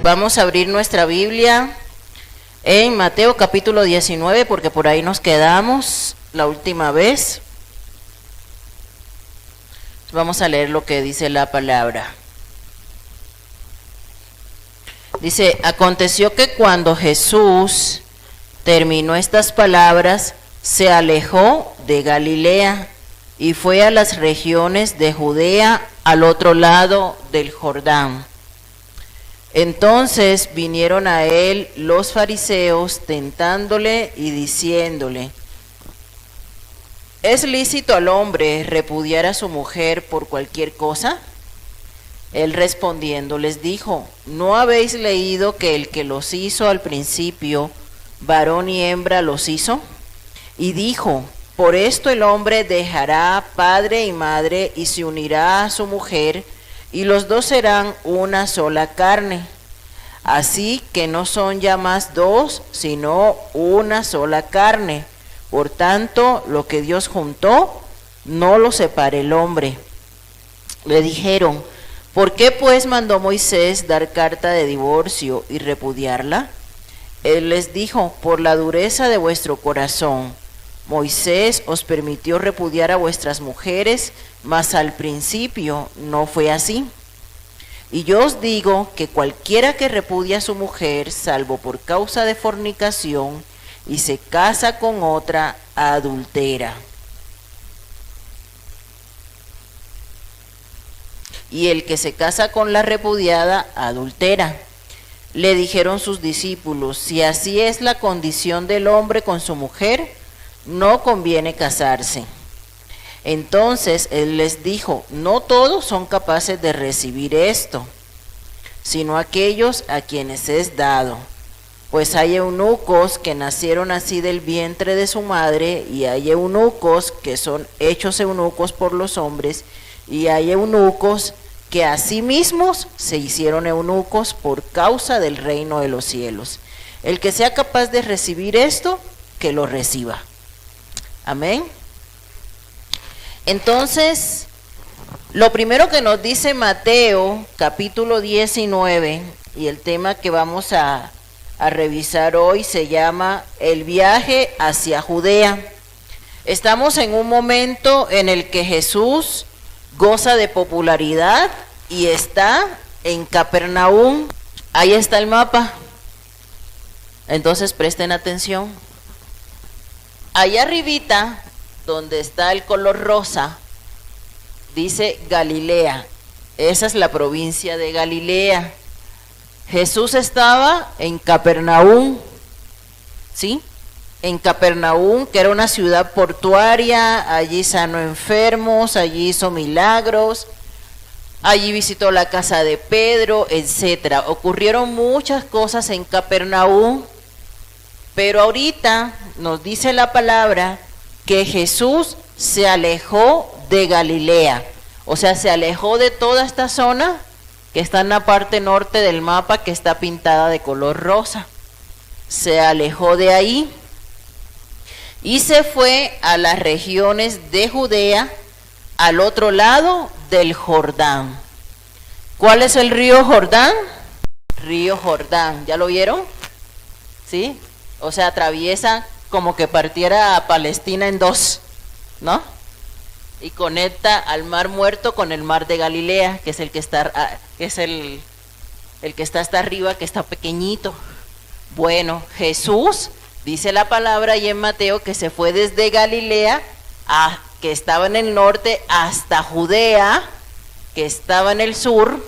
Vamos a abrir nuestra Biblia en Mateo capítulo 19, porque por ahí nos quedamos la última vez. Vamos a leer lo que dice la palabra. Dice: aconteció que cuando Jesús terminó estas palabras, se alejó de Galilea y fue a las regiones de Judea, al otro lado del Jordán. Entonces vinieron a él los fariseos, tentándole y diciéndole: ¿es lícito al hombre repudiar a su mujer por cualquier cosa? Él respondiendo les dijo: ¿no habéis leído que el que los hizo al principio, varón y hembra los hizo? Y dijo: por esto el hombre dejará padre y madre y se unirá a su mujer, y los dos serán una sola carne. Así que no son ya más dos, sino una sola carne. Por tanto, lo que Dios juntó, no lo separe el hombre. Le dijeron: ¿por qué pues mandó Moisés dar carta de divorcio y repudiarla? Él les dijo: por la dureza de vuestro corazón. Moisés os permitió repudiar a vuestras mujeres, mas al principio no fue así. Y yo os digo que cualquiera que repudia a su mujer, salvo por causa de fornicación, y se casa con otra, adultera. Y el que se casa con la repudiada, adultera. Le dijeron sus discípulos: si así es la condición del hombre con su mujer, no conviene casarse. Entonces él les dijo: no todos son capaces de recibir esto, sino aquellos a quienes es dado. Pues hay eunucos que nacieron así del vientre de su madre, y hay eunucos que son hechos eunucos por los hombres, y hay eunucos que a sí mismos se hicieron eunucos por causa del reino de los cielos. El que sea capaz de recibir esto, que lo reciba. Amén. Entonces, lo primero que nos dice Mateo, capítulo 19, y el tema que vamos a revisar hoy se llama el viaje hacia Judea. Estamos en un momento en el que Jesús goza de popularidad y está en Capernaum. Ahí está el mapa. Entonces presten atención. Allá arribita, donde está el color rosa, dice Galilea. Esa es la provincia de Galilea. Jesús estaba en Capernaum, ¿sí? En Capernaum, que era una ciudad portuaria. Allí sanó enfermos, allí hizo milagros, allí visitó la casa de Pedro, etc. Ocurrieron muchas cosas en Capernaum, pero ahorita nos dice la palabra que Jesús se alejó de Galilea. O sea, se alejó de toda esta zona que está en la parte norte del mapa, que está pintada de color rosa. Se alejó de ahí y se fue a las regiones de Judea, al otro lado del Jordán. ¿Cuál es el río Jordán? Río Jordán, ¿ya lo vieron? ¿Sí? O sea, atraviesa como que partiera a Palestina en dos, ¿no? Y conecta al Mar Muerto con el Mar de Galilea, que es el que está, el que está hasta arriba, que está pequeñito. Bueno, Jesús, dice la palabra y en Mateo, que se fue desde Galilea, que estaba en el norte, hasta Judea, que estaba en el sur,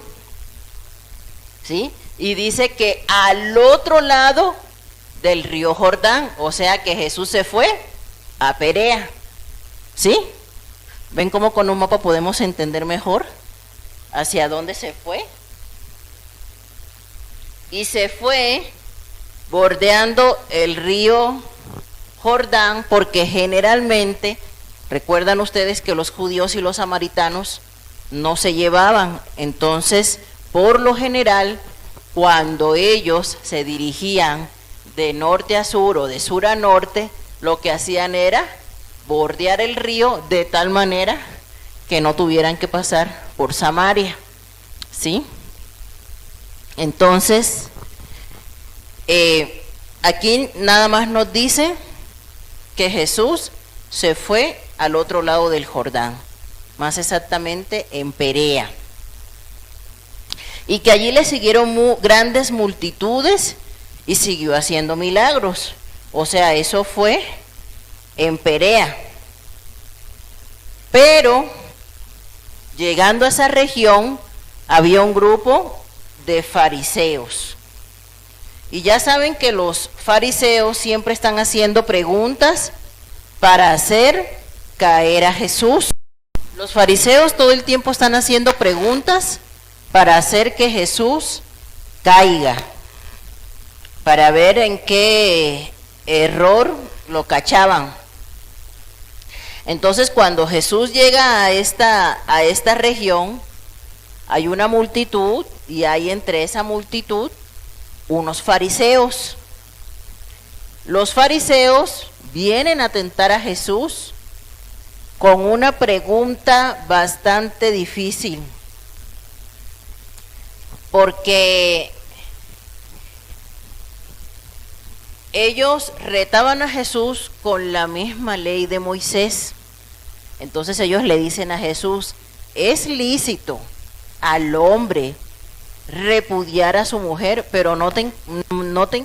¿sí? Y dice que al otro lado del río Jordán, o sea que Jesús se fue a Perea, ¿sí? ¿Ven cómo con un mapa podemos entender mejor hacia dónde se fue? Y se fue bordeando el río Jordán, porque generalmente, recuerdan ustedes que los judíos y los samaritanos no se llevaban. Entonces, por lo general, cuando ellos se dirigían de norte a sur o de sur a norte, lo que hacían era bordear el río de tal manera que no tuvieran que pasar por Samaria, ¿sí? Entonces, aquí nada más nos dice que Jesús se fue al otro lado del Jordán, más exactamente en Perea, y que allí le siguieron grandes multitudes y siguió haciendo milagros. O sea, eso fue en Perea. Pero llegando a esa región había un grupo de fariseos. Y ya saben que los fariseos siempre están haciendo preguntas para hacer caer a Jesús. Los fariseos todo el tiempo están haciendo preguntas para hacer que Jesús caiga, para ver en qué error lo cachaban. Entonces, cuando Jesús llega a esta región, hay una multitud, y hay entre esa multitud unos fariseos. Los fariseos vienen a tentar a Jesús con una pregunta bastante difícil, porque ellos retaban a Jesús con la misma ley de Moisés. Entonces ellos le dicen a Jesús: es lícito al hombre repudiar a su mujer, pero noten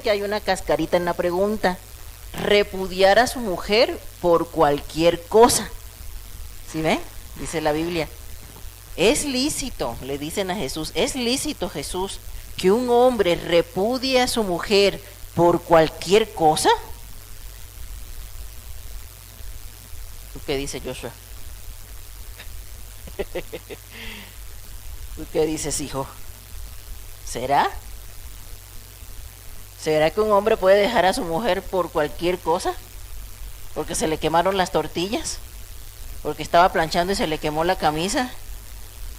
que hay una cascarita en la pregunta: repudiar a su mujer por cualquier cosa. ¿Sí ven? Dice la Biblia. Es lícito, le dicen a Jesús, es lícito, Jesús, que un hombre repudie a su mujer por cualquier cosa. ¿Tú qué dices, Joshua? ¿Tú qué dices, hijo? ¿Será? ¿Será que un hombre puede dejar a su mujer por cualquier cosa? ¿Porque se le quemaron las tortillas? ¿Porque estaba planchando y se le quemó la camisa?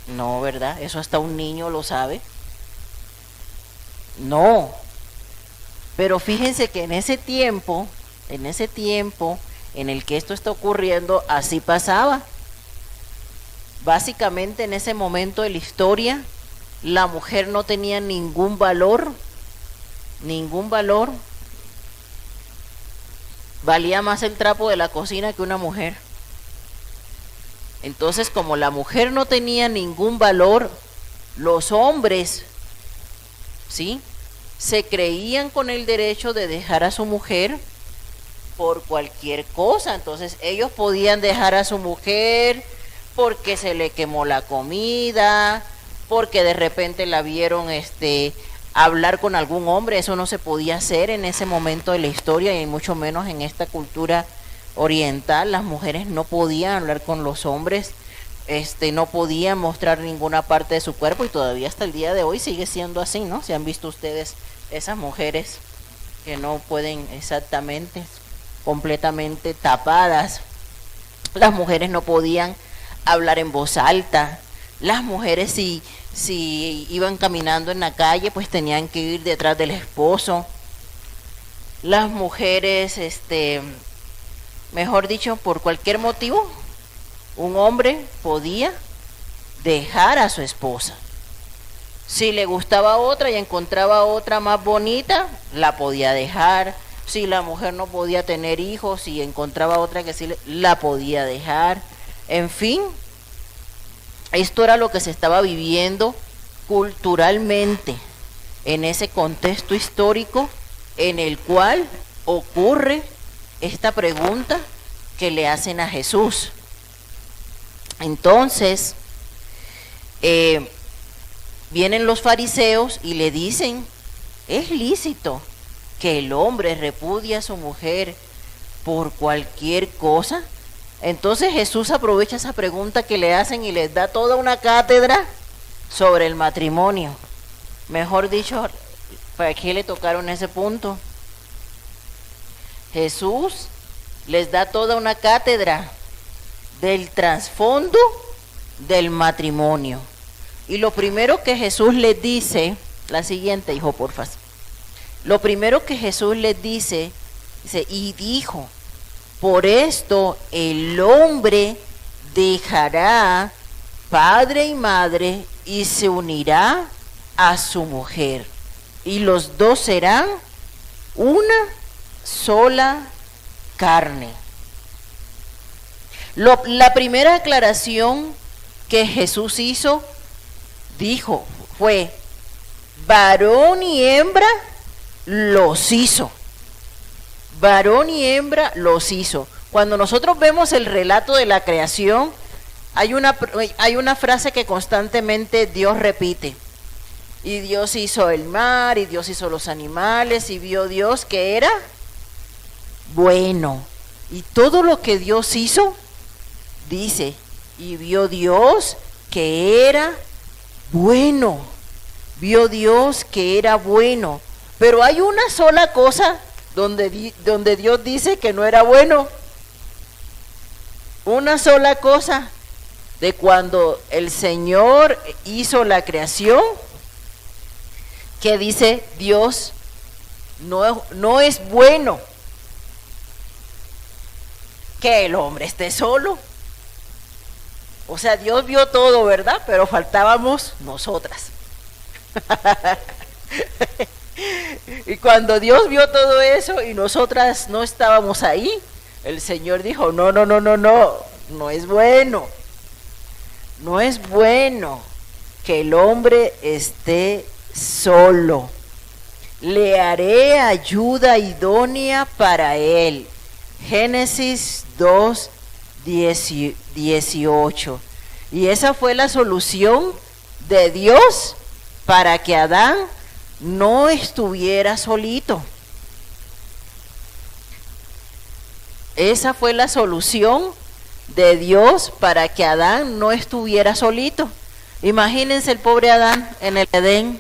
No, ¿verdad? Eso hasta un niño lo sabe. No. Pero fíjense que en ese tiempo en el que esto está ocurriendo, así pasaba. Básicamente en ese momento de la historia, la mujer no tenía ningún valor. Valía más el trapo de la cocina que una mujer. Entonces, como la mujer no tenía ningún valor, los hombres, ¿sí?, se creían con el derecho de dejar a su mujer por cualquier cosa. Entonces ellos podían dejar a su mujer porque se le quemó la comida, porque de repente la vieron hablar con algún hombre. Eso no se podía hacer en ese momento de la historia, y mucho menos en esta cultura oriental. Las mujeres no podían hablar con los hombres, no podían mostrar ninguna parte de su cuerpo, y todavía hasta el día de hoy sigue siendo así, ¿no? Si han visto ustedes esas mujeres que no pueden exactamente, completamente tapadas. Las mujeres no podían hablar en voz alta. Las mujeres si iban caminando en la calle, pues tenían que ir detrás del esposo. Las mujeres, mejor dicho, por cualquier motivo, un hombre podía dejar a su esposa. Si le gustaba otra y encontraba otra más bonita, la podía dejar. Si la mujer no podía tener hijos y encontraba otra que sí, la podía dejar. En fin, esto era lo que se estaba viviendo culturalmente en ese contexto histórico en el cual ocurre esta pregunta que le hacen a Jesús. Entonces, vienen los fariseos y le dicen: es lícito que el hombre repudie a su mujer por cualquier cosa. Entonces Jesús aprovecha esa pregunta que le hacen y les da toda una cátedra sobre el matrimonio. Mejor dicho, ¿para qué le tocaron ese punto? Jesús les da toda una cátedra del trasfondo del matrimonio. Y lo primero que Jesús les dice, la siguiente, hijo, porfa. Lo primero que Jesús les dice, y dijo: por esto el hombre dejará padre y madre y se unirá a su mujer, y los dos serán una sola carne. La primera aclaración que Jesús fue, varón y hembra los hizo. Varón y hembra los hizo. Cuando nosotros vemos el relato de la creación, hay una frase que constantemente Dios repite. Y Dios hizo el mar, y Dios hizo los animales, y vio Dios que era bueno. Y todo lo que Dios hizo, dice, y vio Dios que era bueno. Vio Dios que era bueno. Pero hay una sola cosa donde Dios dice que no era bueno. Una sola cosa, de cuando el Señor hizo la creación, que dice Dios no es bueno que el hombre esté solo. O sea, Dios vio todo, ¿verdad? Pero faltábamos nosotras. Y cuando Dios vio todo eso y nosotras no estábamos ahí, el Señor dijo, no es bueno. No es bueno que el hombre esté solo. Le haré ayuda idónea para él. Génesis 2:18. Y esa fue la solución de Dios para que Adán no estuviera solito. Esa fue la solución de Dios para que Adán no estuviera solito. Imagínense el pobre Adán en el Edén,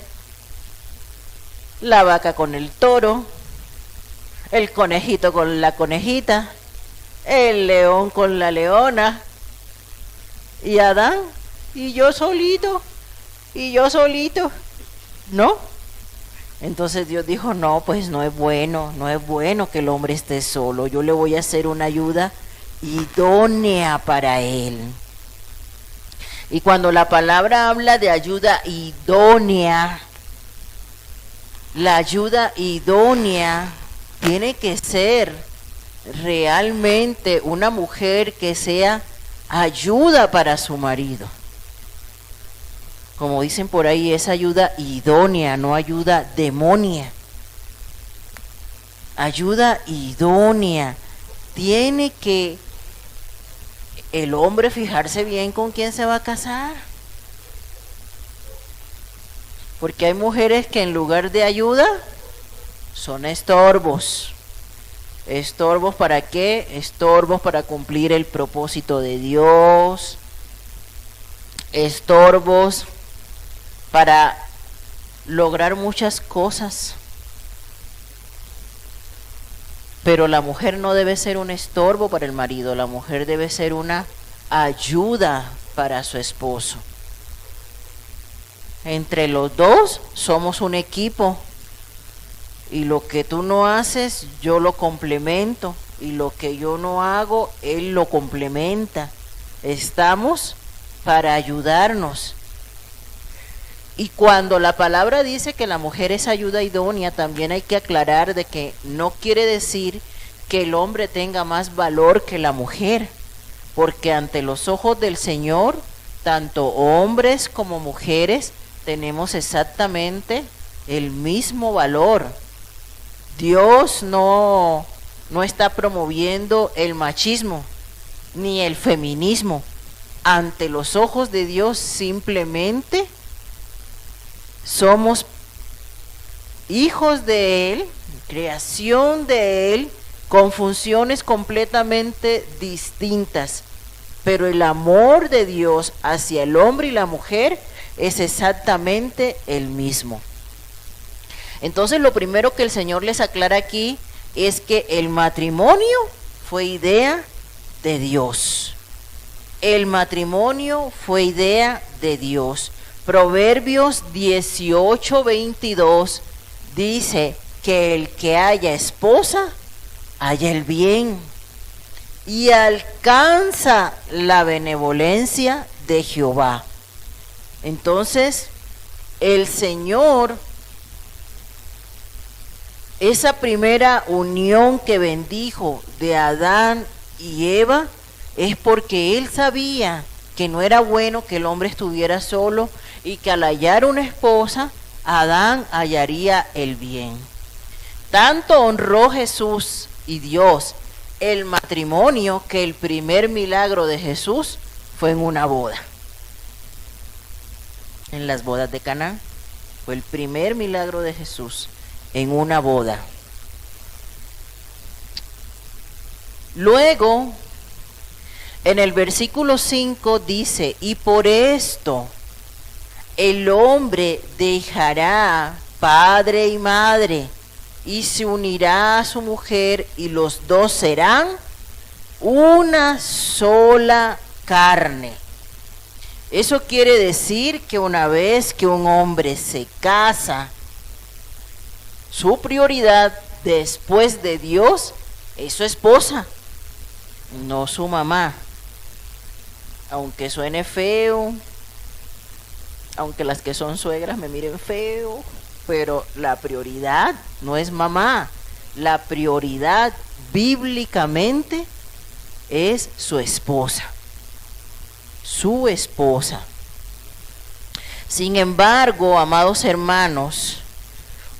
la vaca con el toro, el conejito con la conejita, el león con la leona, y Adán, y yo solito, ¿no? Entonces Dios dijo, no, pues no es bueno que el hombre esté solo, yo le voy a hacer una ayuda idónea para él. Y cuando la palabra habla de ayuda idónea, la ayuda idónea tiene que ser realmente una mujer que sea ayuda para su marido. Como dicen por ahí, es ayuda idónea, no ayuda demonia. Ayuda idónea. Tiene que el hombre fijarse bien con quién se va a casar. Porque hay mujeres que en lugar de ayuda son estorbos. ¿Estorbos para qué? Estorbos para cumplir el propósito de Dios. Estorbos para lograr muchas cosas. Pero la mujer no debe ser un estorbo para el marido, la mujer debe ser una ayuda para su esposo. Entre los dos somos un equipo, y lo que tú no haces, yo lo complemento, y lo que yo no hago, él lo complementa. Estamos para ayudarnos. Y cuando la palabra dice que la mujer es ayuda idónea, también hay que aclarar de que no quiere decir que el hombre tenga más valor que la mujer, porque ante los ojos del Señor, tanto hombres como mujeres tenemos exactamente el mismo valor. Dios no está promoviendo el machismo ni el feminismo. Ante los ojos de Dios simplemente somos hijos de Él, creación de Él, con funciones completamente distintas. Pero el amor de Dios hacia el hombre y la mujer es exactamente el mismo. Entonces lo primero que el Señor les aclara aquí es que el matrimonio fue idea de Dios. El matrimonio fue idea de Dios. Proverbios 18:22 dice que el que haya esposa, haya el bien y alcanza la benevolencia de Jehová. Entonces, el Señor, esa primera unión que bendijo de Adán y Eva, es porque Él sabía que no era bueno que el hombre estuviera solo y que al hallar una esposa, Adán hallaría el bien. Tanto honró Jesús y Dios el matrimonio que el primer milagro de Jesús fue en una boda. En las bodas de Caná fue el primer milagro de Jesús en una boda. Luego, en el versículo 5 dice, y por esto el hombre dejará padre y madre y se unirá a su mujer y los dos serán una sola carne. Eso quiere decir que una vez que un hombre se casa, su prioridad después de Dios es su esposa, no su mamá. Aunque suene feo, aunque las que son suegras me miren feo, pero la prioridad no es mamá. La prioridad bíblicamente es su esposa. Su esposa. Sin embargo, amados hermanos,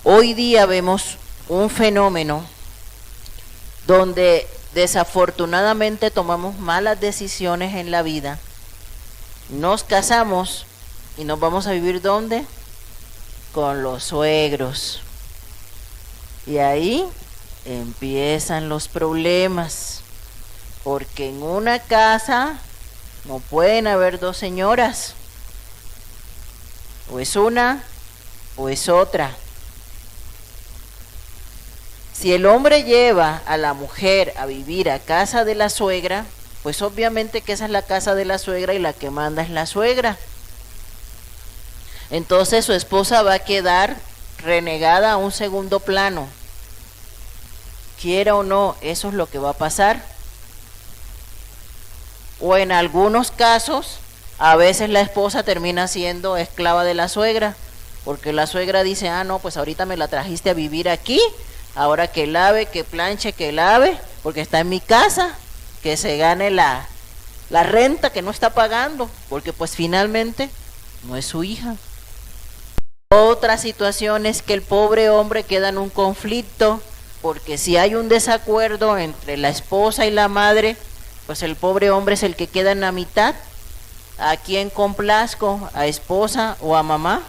hoy día vemos un fenómeno donde desafortunadamente tomamos malas decisiones en la vida, nos casamos y nos vamos a vivir ¿dónde? Con los suegros. Y ahí empiezan los problemas, porque en una casa no pueden haber dos señoras, o es una o es otra. Si el hombre lleva a la mujer a vivir a casa de la suegra, pues obviamente que esa es la casa de la suegra y la que manda es la suegra. Entonces su esposa va a quedar renegada a un segundo plano. Quiera o no, eso es lo que va a pasar. O en algunos casos, a veces la esposa termina siendo esclava de la suegra, porque la suegra dice, no, pues ahorita me la trajiste a vivir aquí, ahora que lave, que planche, que lave, porque está en mi casa, que se gane la renta que no está pagando, porque pues finalmente no es su hija. Otra situación es que el pobre hombre queda en un conflicto, porque si hay un desacuerdo entre la esposa y la madre, pues el pobre hombre es el que queda en la mitad. ¿A quién complazco? ¿A esposa o a mamá?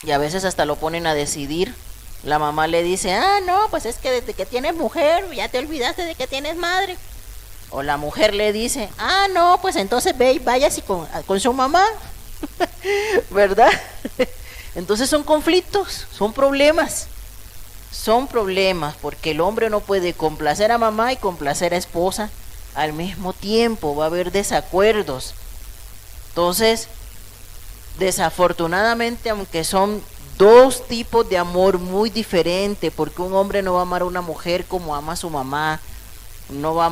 Y a veces hasta lo ponen a decidir. La mamá le dice, no, pues es que desde que tienes mujer ya te olvidaste de que tienes madre. O la mujer le dice, no, pues entonces ve y váyase con su mamá. ¿Verdad? Entonces son conflictos, son problemas. Son problemas porque el hombre no puede complacer a mamá y complacer a esposa al mismo tiempo. Va a haber desacuerdos. Entonces, desafortunadamente, aunque son dos tipos de amor muy diferentes, porque un hombre no va a amar a una mujer como ama a su mamá, no va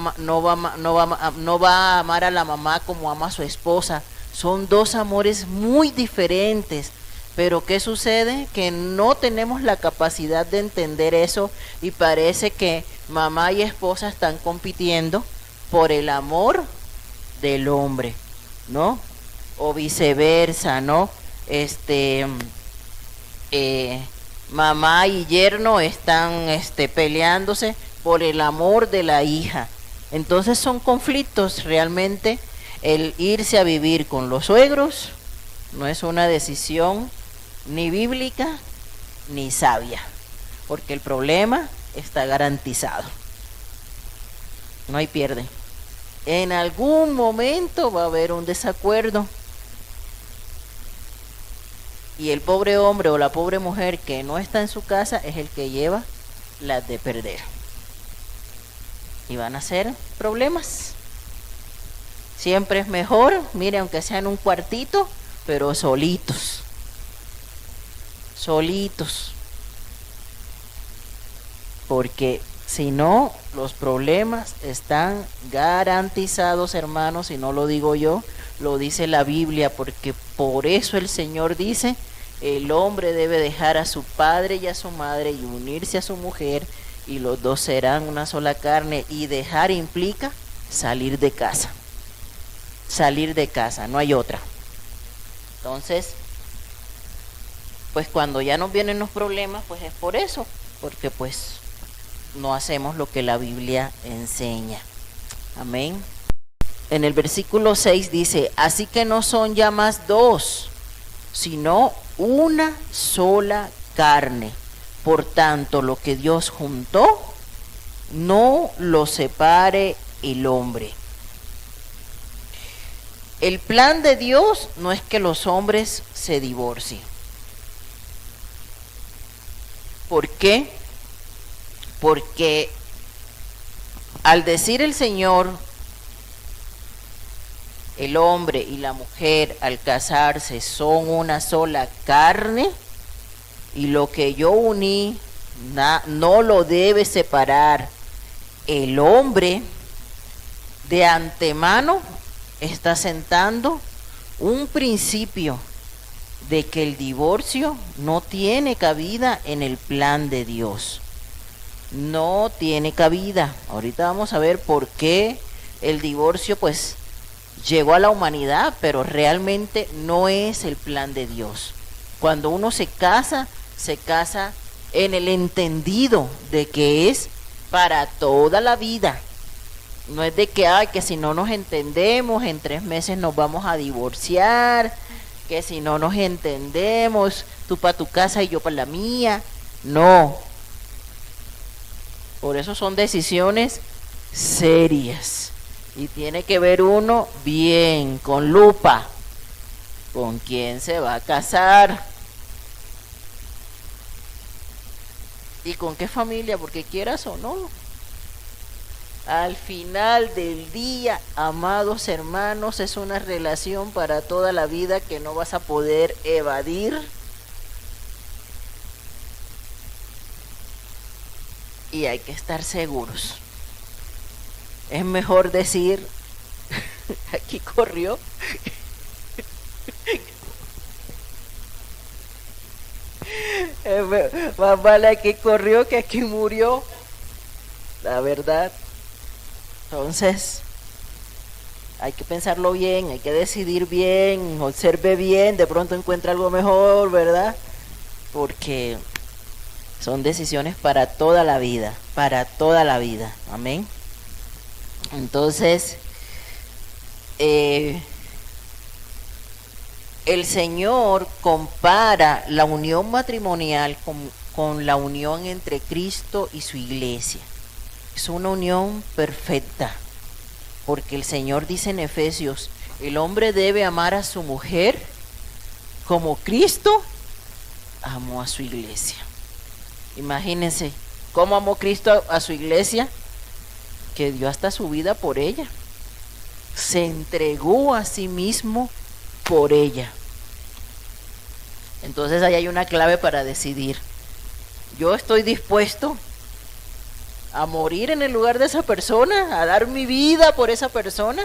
a amar a la mamá como ama a su esposa. Son dos amores muy diferentes. Pero ¿qué sucede? Que no tenemos la capacidad de entender eso y parece que mamá y esposa están compitiendo por el amor del hombre, ¿no? O viceversa, ¿no? Mamá y yerno están peleándose por el amor de la hija. Entonces son conflictos realmente. El irse a vivir con los suegros no es una decisión ni bíblica ni sabia, porque el problema está garantizado. No hay pierde. En algún momento va a haber un desacuerdo. Y el pobre hombre o la pobre mujer que no está en su casa es el que lleva las de perder. Y van a ser problemas. Siempre es mejor, mire, aunque sea en un cuartito, pero solitos. Solitos. Porque si no, los problemas están garantizados, hermanos, y no lo digo yo, lo dice la Biblia, porque Por eso el Señor dice, el hombre debe dejar a su padre y a su madre y unirse a su mujer, y los dos serán una sola carne. Y dejar implica salir de casa. Salir de casa, no hay otra. Entonces, pues cuando ya nos vienen los problemas, pues es por eso, porque pues no hacemos lo que la Biblia enseña. Amén. En el versículo 6 dice, así que no son ya más dos, sino una sola carne. Por tanto, lo que Dios juntó, no lo separe el hombre. El plan de Dios no es que los hombres se divorcien. ¿Por qué? Porque al decir el Señor, el hombre y la mujer al casarse son una sola carne, y lo que yo uní no lo debe separar el hombre, de antemano está sentando un principio de que el divorcio no tiene cabida en el plan de Dios. No tiene cabida. Ahorita vamos a ver por qué el divorcio pues llegó a la humanidad, pero realmente no es el plan de Dios. Cuando uno se casa en el entendido de que es para toda la vida. No es de que si no nos entendemos, en 3 meses nos vamos a divorciar, que si no nos entendemos, tú para tu casa y yo para la mía. No. Por eso son decisiones serias. Y tiene que ver uno bien, con lupa, con quién se va a casar. Y con qué familia, porque quieras o no. Al final del día, amados hermanos, es una relación para toda la vida que no vas a poder evadir. Y hay que estar seguros. Es mejor decir, aquí corrió. Más vale aquí corrió que aquí murió. La verdad. Entonces, hay que pensarlo bien, hay que decidir bien, observe bien, de pronto encuentra algo mejor, ¿verdad? Porque son decisiones para toda la vida, amén. Entonces, el Señor compara la unión matrimonial con la unión entre Cristo y su iglesia. Es una unión perfecta, porque el Señor dice en Efesios, el hombre debe amar a su mujer como Cristo amó a su iglesia. Imagínense, ¿cómo amó Cristo a su iglesia? Que dio hasta su vida por ella. Se entregó a sí mismo por ella. Entonces ahí hay una clave para decidir. Yo estoy dispuesto a morir en el lugar de esa persona, a dar mi vida por esa persona.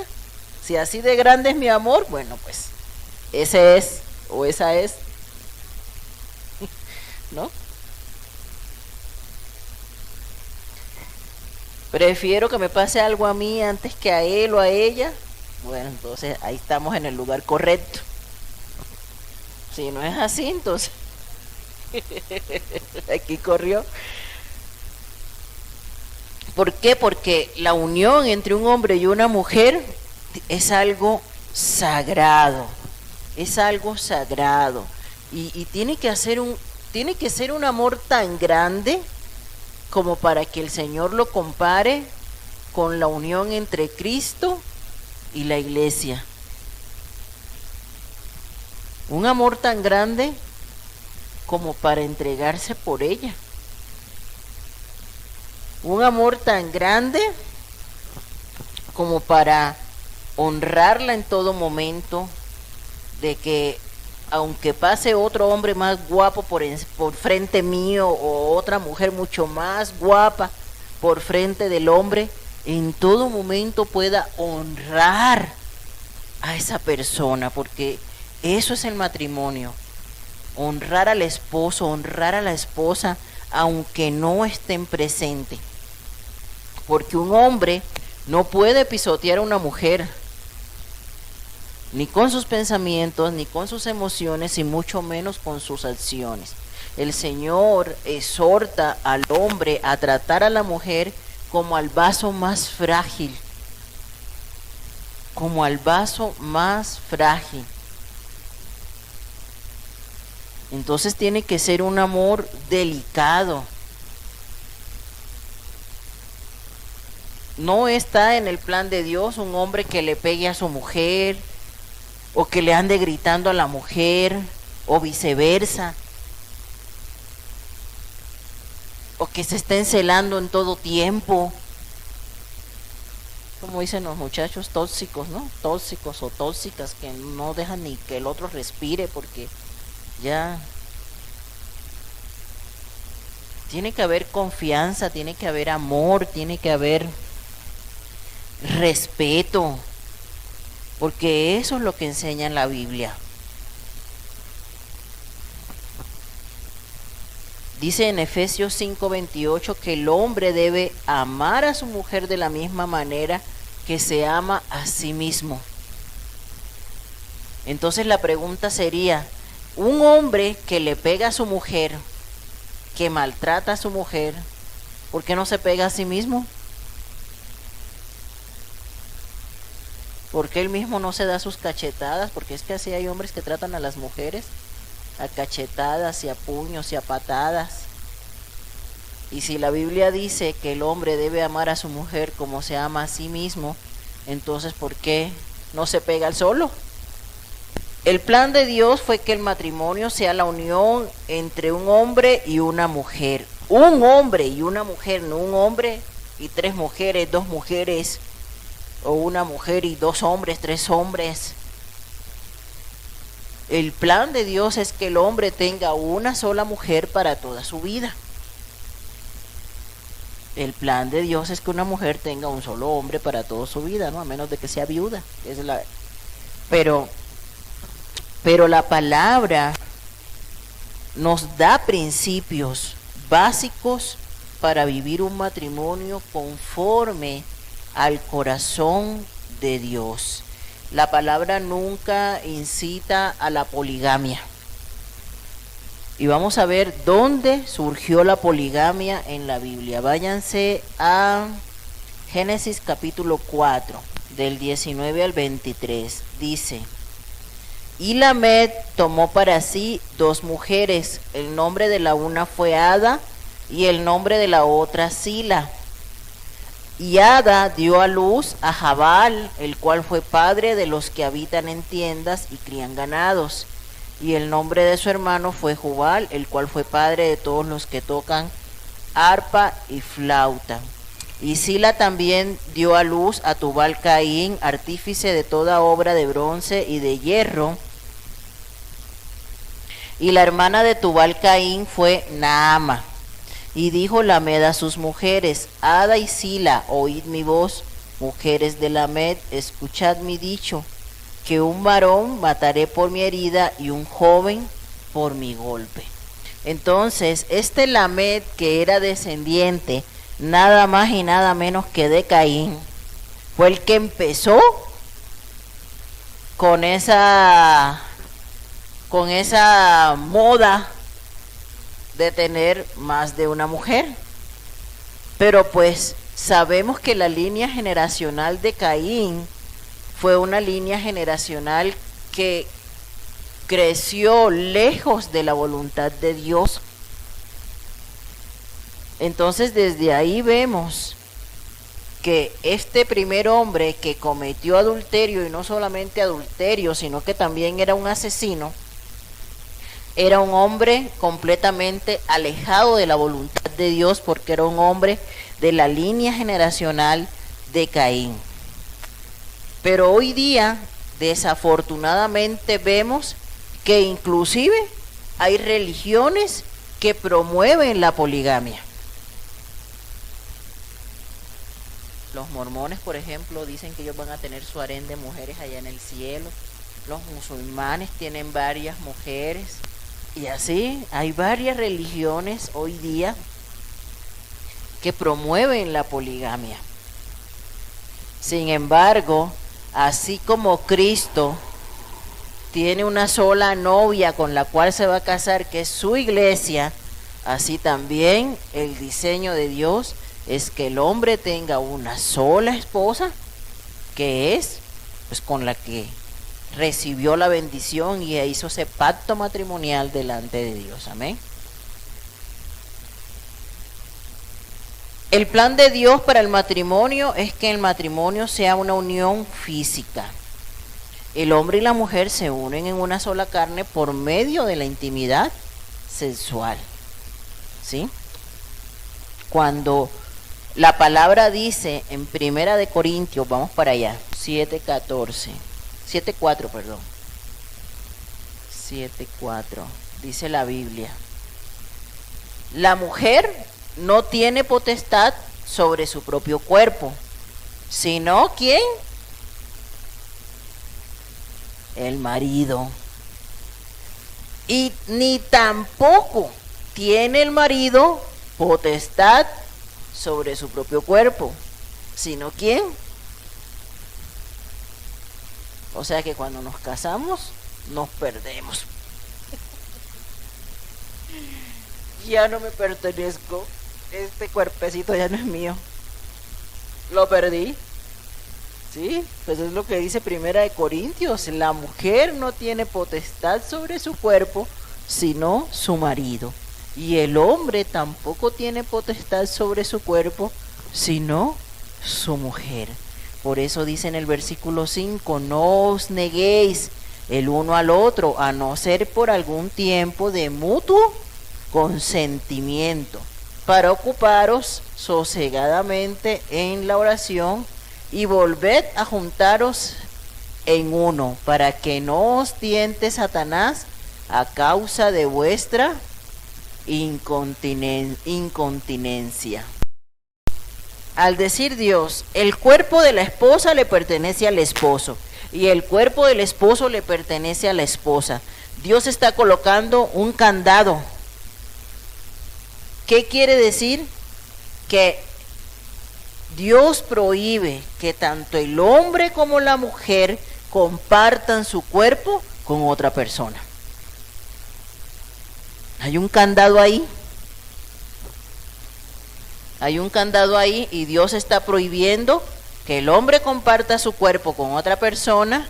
Si así de grande es mi amor, bueno, pues ese es o esa es, ¿no? Prefiero que me pase algo a mí antes que a él o a ella. Bueno, entonces ahí estamos en el lugar correcto. Si no es así, entonces aquí corrió. ¿Por qué? Porque la unión entre un hombre y una mujer es algo sagrado. Es algo sagrado. Y tiene que ser un amor tan grande como para que el Señor lo compare con la unión entre Cristo y la iglesia. Un amor tan grande como para entregarse por ella. Un amor tan grande como para honrarla en todo momento, de que aunque pase otro hombre más guapo por frente mío o otra mujer mucho más guapa por frente del hombre, en todo momento pueda honrar a esa persona, porque Eso es el matrimonio. Honrar al esposo, honrar a la esposa, aunque no estén presentes. Porque un hombre no puede pisotear a una mujer, ni con sus pensamientos, ni con sus emociones, y mucho menos con sus acciones. El Señor exhorta al hombre a tratar a la mujer como al vaso más frágil, como al vaso más frágil. Entonces tiene que ser un amor delicado. No está en el plan de Dios un hombre que le pegue a su mujer, o que le ande gritando a la mujer, o viceversa, o que se estén celando en todo tiempo, como dicen los muchachos tóxicos, ¿no? Tóxicos o tóxicas, que no dejan ni que el otro respire, porque ya tiene que haber confianza, tiene que haber amor, tiene que haber respeto, porque eso es lo que enseña en la Biblia. Dice en Efesios 5:28 que el hombre debe amar a su mujer de la misma manera que se ama a sí mismo. Entonces la pregunta sería, un hombre que le pega a su mujer, que maltrata a su mujer, ¿por qué no se pega a sí mismo? ¿Por qué él mismo no se da sus cachetadas? Porque es que así hay hombres que tratan a las mujeres a cachetadas y a puños y a patadas. Y si la Biblia dice que el hombre debe amar a su mujer como se ama a sí mismo, entonces ¿por qué no se pega al solo? El plan de Dios fue que el matrimonio sea la unión entre un hombre y una mujer. Un hombre y una mujer, no un hombre y tres mujeres, dos mujeres, o una mujer y dos hombres, tres hombres. El plan de Dios es que el hombre tenga una sola mujer para toda su vida. El plan de Dios es que una mujer tenga un solo hombre para toda su vida, ¿no? A menos de que sea viuda. Pero la palabra nos da principios básicos para vivir un matrimonio conforme al corazón de Dios. La palabra nunca incita a la poligamia. Y vamos a ver dónde surgió la poligamia en la Biblia. Váyanse a Génesis capítulo 4, del 19 al 23. Dice: y Lamed tomó para sí dos mujeres. El nombre de la una fue Ada y el nombre de la otra Sila. Y Ada dio a luz a Jabal, el cual fue padre de los que habitan en tiendas y crían ganados. Y el nombre de su hermano fue Jubal, el cual fue padre de todos los que tocan arpa y flauta. Y Sila también dio a luz a Tubal Caín, artífice de toda obra de bronce y de hierro. Y la hermana de Tubal Caín fue Naama. Y dijo Lamed a sus mujeres: Ada y Sila, oíd mi voz, mujeres de Lamed, escuchad mi dicho, que un varón mataré por mi herida y un joven por mi golpe. Entonces, este Lamed, que era descendiente nada más y nada menos que de Caín, fue el que empezó con esa moda de tener más de una mujer. Pero pues sabemos que la línea generacional de Caín fue una línea generacional que creció lejos de la voluntad de Dios. Entonces desde ahí vemos que este primer hombre que cometió adulterio, y no solamente adulterio, sino que también era un asesino, era un hombre completamente alejado de la voluntad de Dios, porque era un hombre de la línea generacional de Caín. Pero hoy día, desafortunadamente, vemos que inclusive hay religiones que promueven la poligamia. Los mormones, por ejemplo, dicen que ellos van a tener su harén de mujeres allá en el cielo. los musulmanes tienen varias mujeres, y así hay varias religiones hoy día que promueven la poligamia. Sin embargo, así como Cristo tiene una sola novia con la cual se va a casar, que es su iglesia, así también el diseño de Dios es que el hombre tenga una sola esposa, que es pues con la que recibió la bendición y hizo ese pacto matrimonial delante de Dios. Amén. El plan de Dios para el matrimonio es que el matrimonio sea una unión física. El hombre y la mujer se unen en una sola carne por medio de la intimidad sexual. ¿Sí? Cuando la palabra dice en Primera de Corintios, vamos para allá, 7:4, perdón. 7:4, dice la Biblia. La mujer no tiene potestad sobre su propio cuerpo, sino ¿quién? El marido. Y ni tampoco tiene el marido potestad sobre su propio cuerpo, sino ¿quién? O sea que cuando nos casamos, nos perdemos. Ya no me pertenezco, este cuerpecito ya no es mío, lo perdí. Sí, pues es lo que dice Primera de Corintios, la mujer no tiene potestad sobre su cuerpo, sino su marido. Y el hombre tampoco tiene potestad sobre su cuerpo, sino su mujer. Por eso dice en el versículo 5, no os neguéis el uno al otro, a no ser por algún tiempo de mutuo consentimiento, para ocuparos sosegadamente en la oración, y volved a juntaros en uno, para que no os tiente Satanás a causa de vuestra incontinencia. Al decir Dios, el cuerpo de la esposa le pertenece al esposo y el cuerpo del esposo le pertenece a la esposa. Dios está colocando un candado. ¿Qué quiere decir? Que Dios prohíbe que tanto el hombre como la mujer compartan su cuerpo con otra persona. Hay un candado ahí. Hay un candado ahí y Dios está prohibiendo que el hombre comparta su cuerpo con otra persona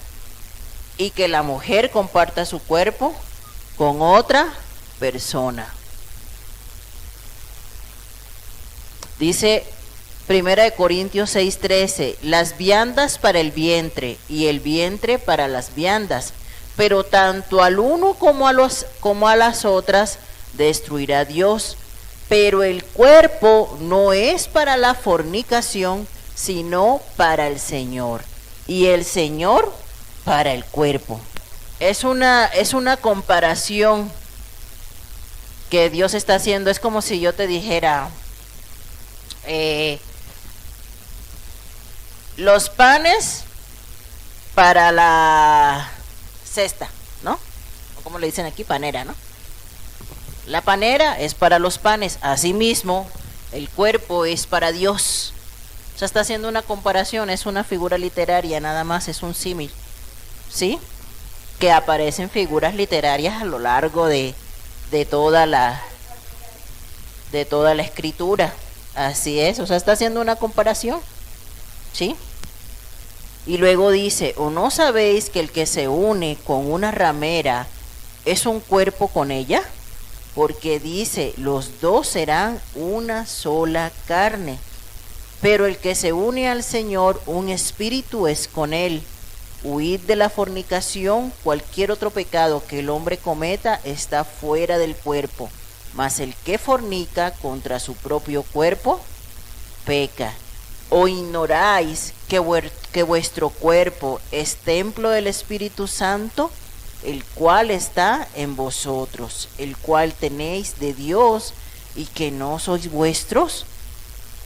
y que la mujer comparta su cuerpo con otra persona. Dice 1 Corintios 6:13, las viandas para el vientre y el vientre para las viandas, pero tanto al uno como a las otras destruirá Dios. Pero el cuerpo no es para la fornicación, sino para el Señor, y el Señor para el cuerpo. Es una comparación que Dios está haciendo. Es como si yo te dijera, los panes para la cesta, ¿no? O como le dicen aquí, panera, ¿no? La panera es para los panes, asimismo el cuerpo es para Dios. O sea, está haciendo una comparación, es una figura literaria, nada más, es un símil, ¿sí? Que aparecen figuras literarias a lo largo de toda la escritura. Así es, o sea, está haciendo una comparación, ¿sí? Y luego dice, ¿o no sabéis que el que se une con una ramera es un cuerpo con ella? Porque dice, los dos serán una sola carne. Pero el que se une al Señor, un espíritu es con él. Huid de la fornicación, cualquier otro pecado que el hombre cometa está fuera del cuerpo. Mas el que fornica contra su propio cuerpo, peca. ¿O ignoráis que vuestro cuerpo es templo del Espíritu Santo, el cual está en vosotros, el cual tenéis de Dios, y que no sois vuestros?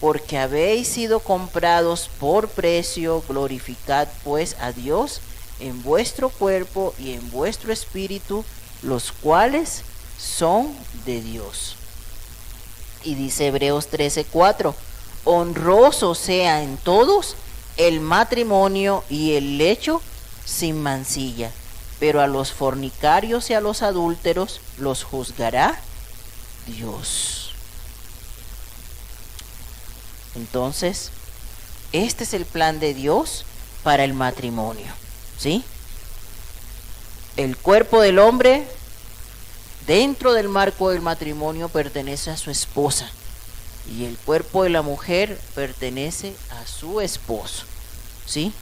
Porque habéis sido comprados por precio. Glorificad pues a Dios en vuestro cuerpo y en vuestro espíritu, los cuales son de Dios. Y dice Hebreos 13:4, honroso sea en todos el matrimonio y el lecho sin mancilla, pero a los fornicarios y a los adúlteros los juzgará Dios. Entonces, este es el plan de Dios para el matrimonio, ¿sí? El cuerpo del hombre dentro del marco del matrimonio pertenece a su esposa y el cuerpo de la mujer pertenece a su esposo, ¿sí?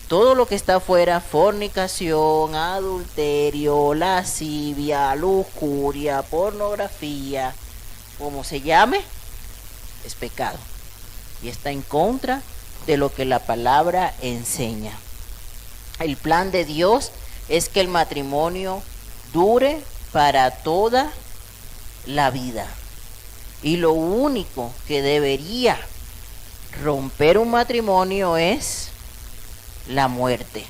Todo lo que está afuera, fornicación, adulterio, lascivia, lujuria, pornografía, como se llame, es pecado y está en contra de lo que la palabra enseña. El plan de Dios es que el matrimonio dure para toda la vida. Y lo único que debería romper un matrimonio es la muerte.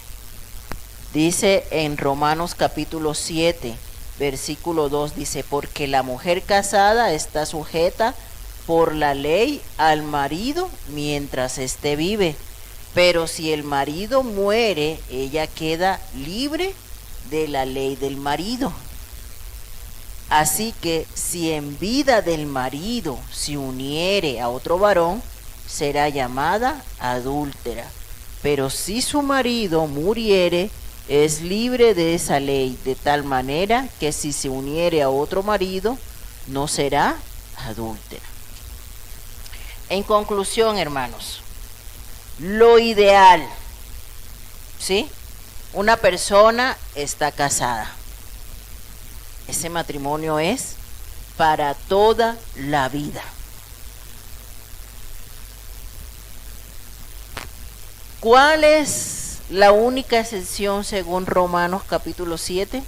Dice en Romanos capítulo 7, versículo 2, dice, porque la mujer casada está sujeta por la ley al marido mientras éste vive. Pero si el marido muere, ella queda libre de la ley del marido. Así que si en vida del marido se uniere a otro varón, será llamada adúltera. Pero si su marido muriere, es libre de esa ley, de tal manera que si se uniere a otro marido, no será adúltera. En conclusión, hermanos, lo ideal, ¿sí? Una persona está casada. Ese matrimonio es para toda la vida. ¿Cuál es la única excepción según Romanos capítulo 7?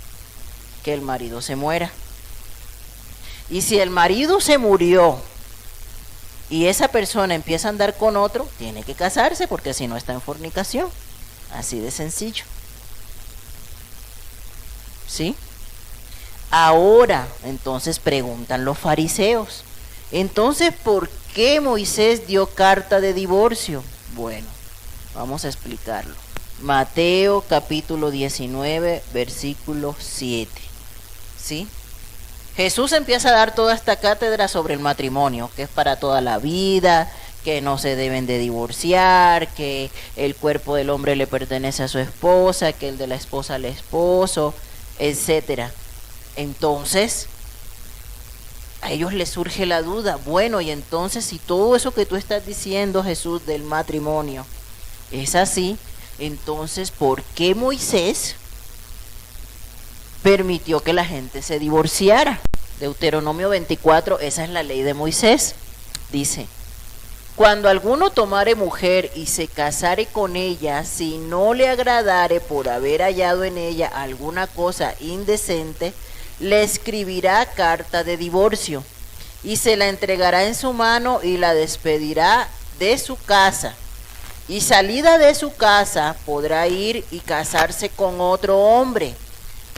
Que el marido se muera. Y si el marido se murió y esa persona empieza a andar con otro, tiene que casarse porque si no está en fornicación. Así de sencillo. ¿Sí? Ahora, entonces preguntan los fariseos, entonces, ¿por qué Moisés dio carta de divorcio? Bueno, vamos a explicarlo. Mateo capítulo 19, versículo 7. ¿Sí? Jesús empieza a dar toda esta cátedra sobre el matrimonio, que es para toda la vida, que no se deben de divorciar, que el cuerpo del hombre le pertenece a su esposa, que el de la esposa al esposo, etcétera. Entonces, a ellos les surge la duda, bueno, y entonces si todo eso que tú estás diciendo, Jesús, del matrimonio, es así, entonces, ¿por qué Moisés permitió que la gente se divorciara? Deuteronomio 24, esa es la ley de Moisés, dice, cuando alguno tomare mujer y se casare con ella, si no le agradare por haber hallado en ella alguna cosa indecente, le escribirá carta de divorcio y se la entregará en su mano y la despedirá de su casa. Y salida de su casa podrá ir y casarse con otro hombre.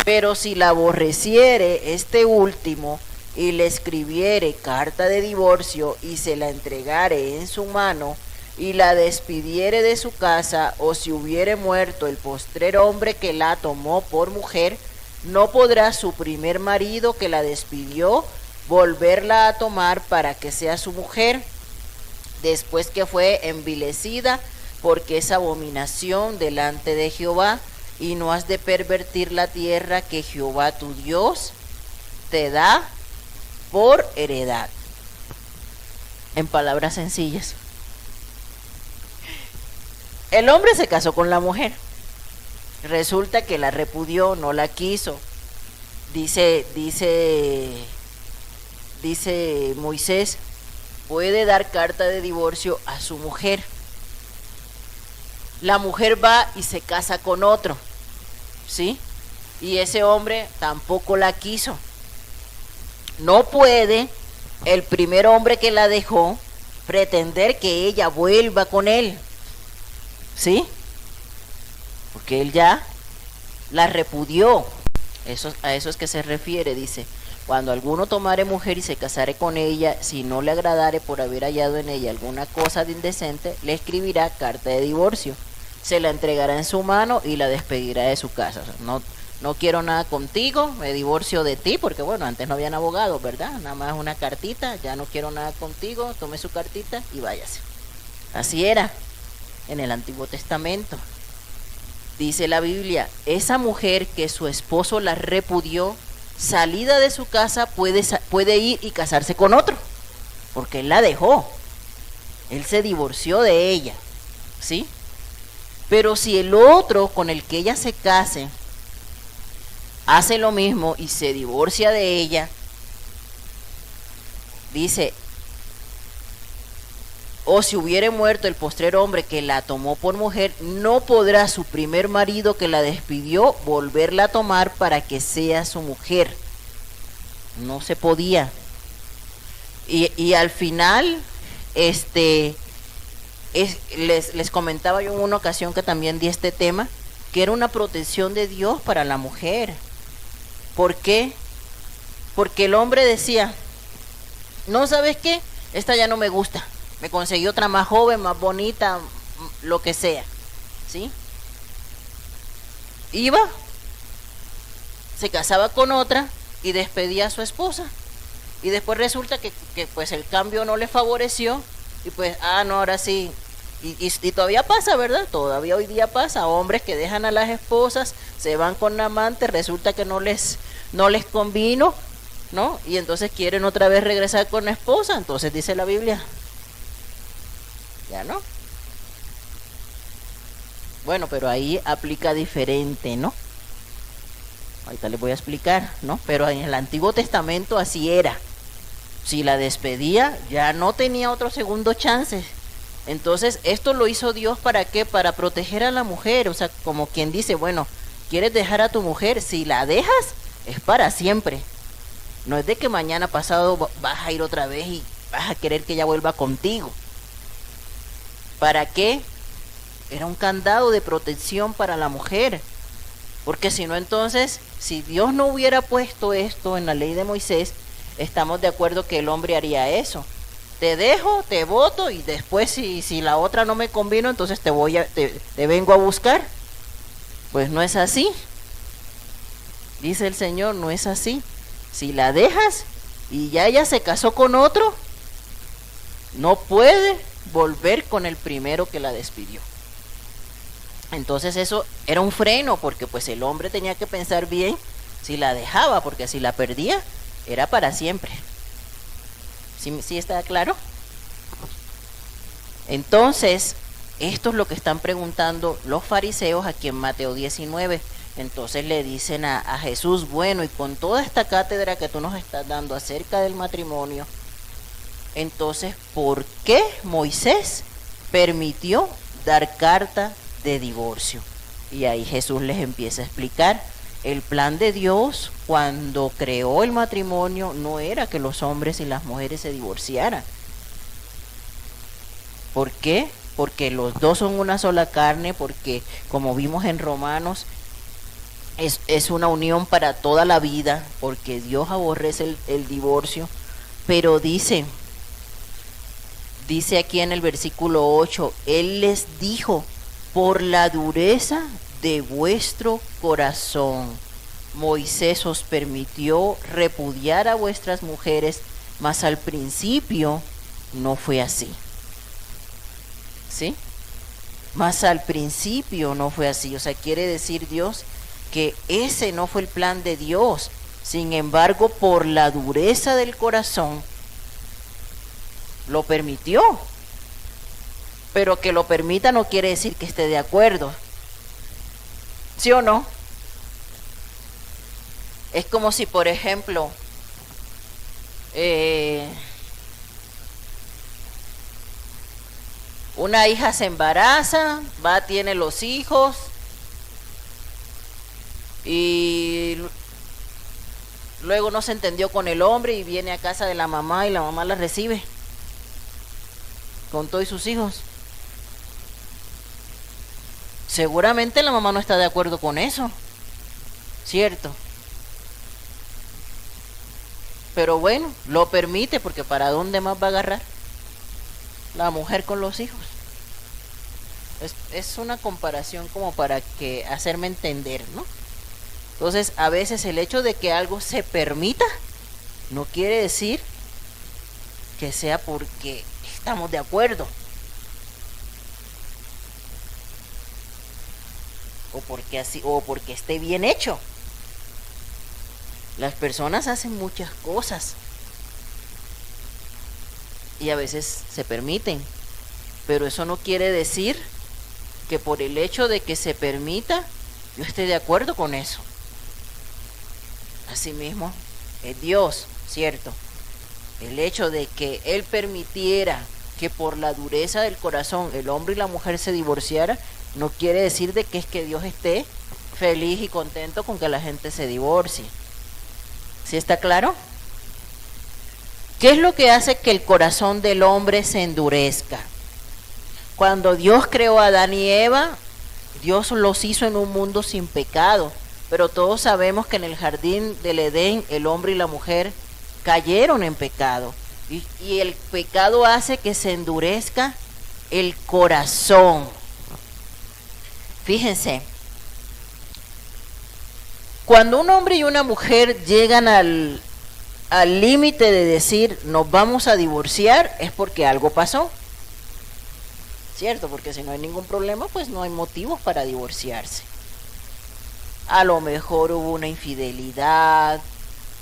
Pero si la aborreciere este último y le escribiere carta de divorcio y se la entregare en su mano y la despidiere de su casa, o si hubiere muerto el postrer hombre que la tomó por mujer, no podrá su primer marido que la despidió volverla a tomar para que sea su mujer, después que fue envilecida, porque es abominación delante de Jehová, y no has de pervertir la tierra que Jehová tu Dios te da por heredad. En palabras sencillas, el hombre se casó con la mujer. Resulta que la repudió, no la quiso. Dice Moisés, puede dar carta de divorcio a su mujer. La mujer va y se casa con otro, ¿sí? Y ese hombre tampoco la quiso. No puede el primer hombre que la dejó pretender que ella vuelva con él, ¿sí? Porque él ya la repudió. A eso es que se refiere, dice: cuando alguno tomare mujer y se casare con ella, si no le agradare por haber hallado en ella alguna cosa de indecente, le escribirá carta de divorcio, se la entregará en su mano y la despedirá de su casa. O sea, no quiero nada contigo, me divorcio de ti, porque bueno, antes no habían abogados, ¿verdad? Nada más una cartita, ya no quiero nada contigo, tome su cartita y váyase. Así era en el Antiguo Testamento. Dice la Biblia: esa mujer que su esposo la repudió, salida de su casa puede ir y casarse con otro, porque él la dejó, él se divorció de ella, ¿sí? Pero si el otro con el que ella se case hace lo mismo y se divorcia de ella, dice: o si hubiere muerto el postrer hombre que la tomó por mujer, no podrá su primer marido que la despidió volverla a tomar para que sea su mujer. No se podía. Y al final, les comentaba yo en una ocasión que también di este tema, que era una protección de Dios para la mujer. ¿Por qué? Porque el hombre decía: no, ¿sabes qué? Esta ya no me gusta. Me conseguí otra más joven, más bonita, lo que sea, ¿sí? Iba, se casaba con otra y despedía a su esposa. Y después resulta que pues el cambio no le favoreció y pues, no, ahora sí. Y todavía pasa, ¿verdad? Todavía hoy día pasa. Hombres que dejan a las esposas, se van con amantes, resulta que no les convino, ¿no? Y entonces quieren otra vez regresar con la esposa. Entonces dice la Biblia: ya no. Bueno, pero ahí aplica diferente, ¿no? Ahorita les voy a explicar, ¿no? Pero en el Antiguo Testamento así era. Si la despedía, ya no tenía otro segundo chance. Entonces, esto lo hizo Dios, ¿para qué? Para proteger a la mujer. O sea, como quien dice: bueno, ¿quieres dejar a tu mujer? Si la dejas, es para siempre. No es de que mañana pasado vas a ir otra vez y vas a querer que ella vuelva contigo. ¿Para qué? Era un candado de protección para la mujer. Porque si no, entonces, si Dios no hubiera puesto esto en la ley de Moisés, estamos de acuerdo que el hombre haría eso: te dejo, te voto, y después si la otra no me convino, entonces te vengo a buscar. Pues no es así. Dice el Señor: no es así. Si la dejas y ya ella se casó con otro, no puede volver con el primero que la despidió. Entonces eso era un freno, porque pues el hombre tenía que pensar bien si la dejaba, porque si la perdía era para siempre. ¿Sí está claro? Entonces, esto es lo que están preguntando los fariseos aquí en Mateo 19. Entonces le dicen a Jesús: bueno, y con toda esta cátedra que tú nos estás dando acerca del matrimonio, entonces, ¿por qué Moisés permitió dar carta de divorcio? Y ahí Jesús les empieza a explicar: el plan de Dios cuando creó el matrimonio no era que los hombres y las mujeres se divorciaran. ¿Por qué? Porque los dos son una sola carne, porque como vimos en Romanos, es una unión para toda la vida, porque Dios aborrece el divorcio. Pero dice aquí en el versículo 8: Él les dijo: por la dureza de vuestro corazón, Moisés os permitió repudiar a vuestras mujeres, mas al principio no fue así. ¿Sí? Mas al principio no fue así. O sea, quiere decir Dios que ese no fue el plan de Dios. Sin embargo, por la dureza del corazón, lo permitió. Pero que lo permita no quiere decir que esté de acuerdo. ¿Sí o no? Es como si, por ejemplo, una hija se embaraza, tiene los hijos, y luego no se entendió con el hombre y viene a casa de la mamá y la mamá la recibe con todos sus hijos. Seguramente la mamá no está de acuerdo con eso. ¿cierto? Pero bueno, lo permite porque ¿para dónde más va a agarrar la mujer con los hijos? Es una comparación como para que hacerme entender, ¿no? Entonces, a veces el hecho de que algo se permita no quiere decir que sea porque estamos de acuerdo o porque así o porque esté bien hecho. Las personas hacen muchas cosas y a veces se permiten, pero eso no quiere decir que por el hecho de que se permita yo esté de acuerdo con eso. Asimismo, es Dios, ¿cierto? El hecho de que Él permitiera que por la dureza del corazón el hombre y la mujer se divorciaran, no quiere decir de que es que Dios esté feliz y contento con que la gente se divorcie. ¿Sí está claro? ¿Qué es lo que hace que el corazón del hombre se endurezca? Cuando Dios creó a Adán y Eva, Dios los hizo en un mundo sin pecado, pero todos sabemos que en el jardín del Edén el hombre y la mujer cayeron en pecado, y el pecado hace que se endurezca el corazón. Fíjense, cuando un hombre y una mujer llegan al límite de decir nos vamos a divorciar, es porque algo pasó, ¿cierto? Porque si no hay ningún problema, pues no hay motivos para divorciarse. A lo mejor hubo una infidelidad,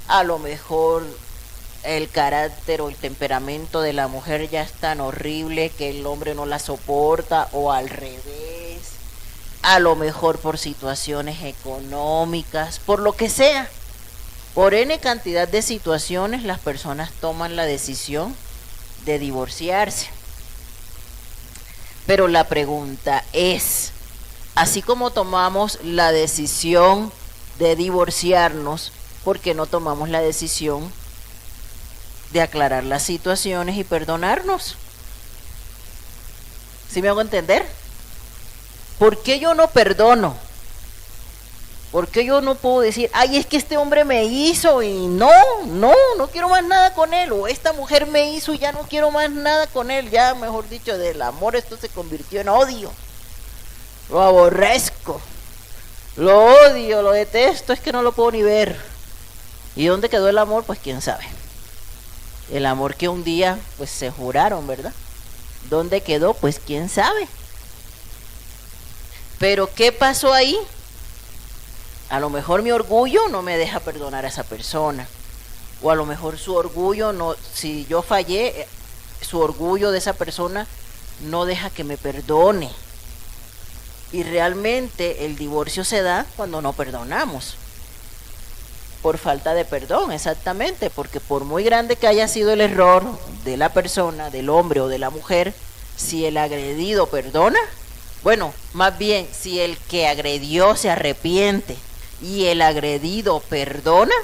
a lo mejor el carácter o el temperamento de la mujer ya es tan horrible que el hombre no la soporta, o al revés, a lo mejor por situaciones económicas, por lo que sea. Por N cantidad de situaciones las personas toman la decisión de divorciarse. Pero la pregunta es, así como tomamos la decisión de divorciarnos, ¿por qué no tomamos la decisión de aclarar las situaciones y perdonarnos? ¿Sí me hago entender? ¿Por qué yo no perdono? ¿Por qué yo no puedo decir, ay, es que este hombre me hizo y no quiero más nada con él? O esta mujer me hizo y ya no quiero más nada con él. Ya, mejor dicho, del amor esto se convirtió en odio. Lo aborrezco, lo odio, lo detesto, es que no lo puedo ni ver. ¿Y dónde quedó el amor? Pues quién sabe. El amor que un día pues se juraron, ¿verdad? ¿Dónde quedó? Pues quién sabe. Pero ¿qué pasó ahí? A lo mejor mi orgullo no me deja perdonar a esa persona. O a lo mejor su orgullo no, si yo fallé, su orgullo de esa persona no deja que me perdone. Y realmente el divorcio se da cuando no perdonamos. Por falta de perdón, exactamente, porque por muy grande que haya sido el error de la persona, del hombre o de la mujer, si el agredido perdona, bueno, más bien, si el que agredió se arrepiente y el agredido perdona,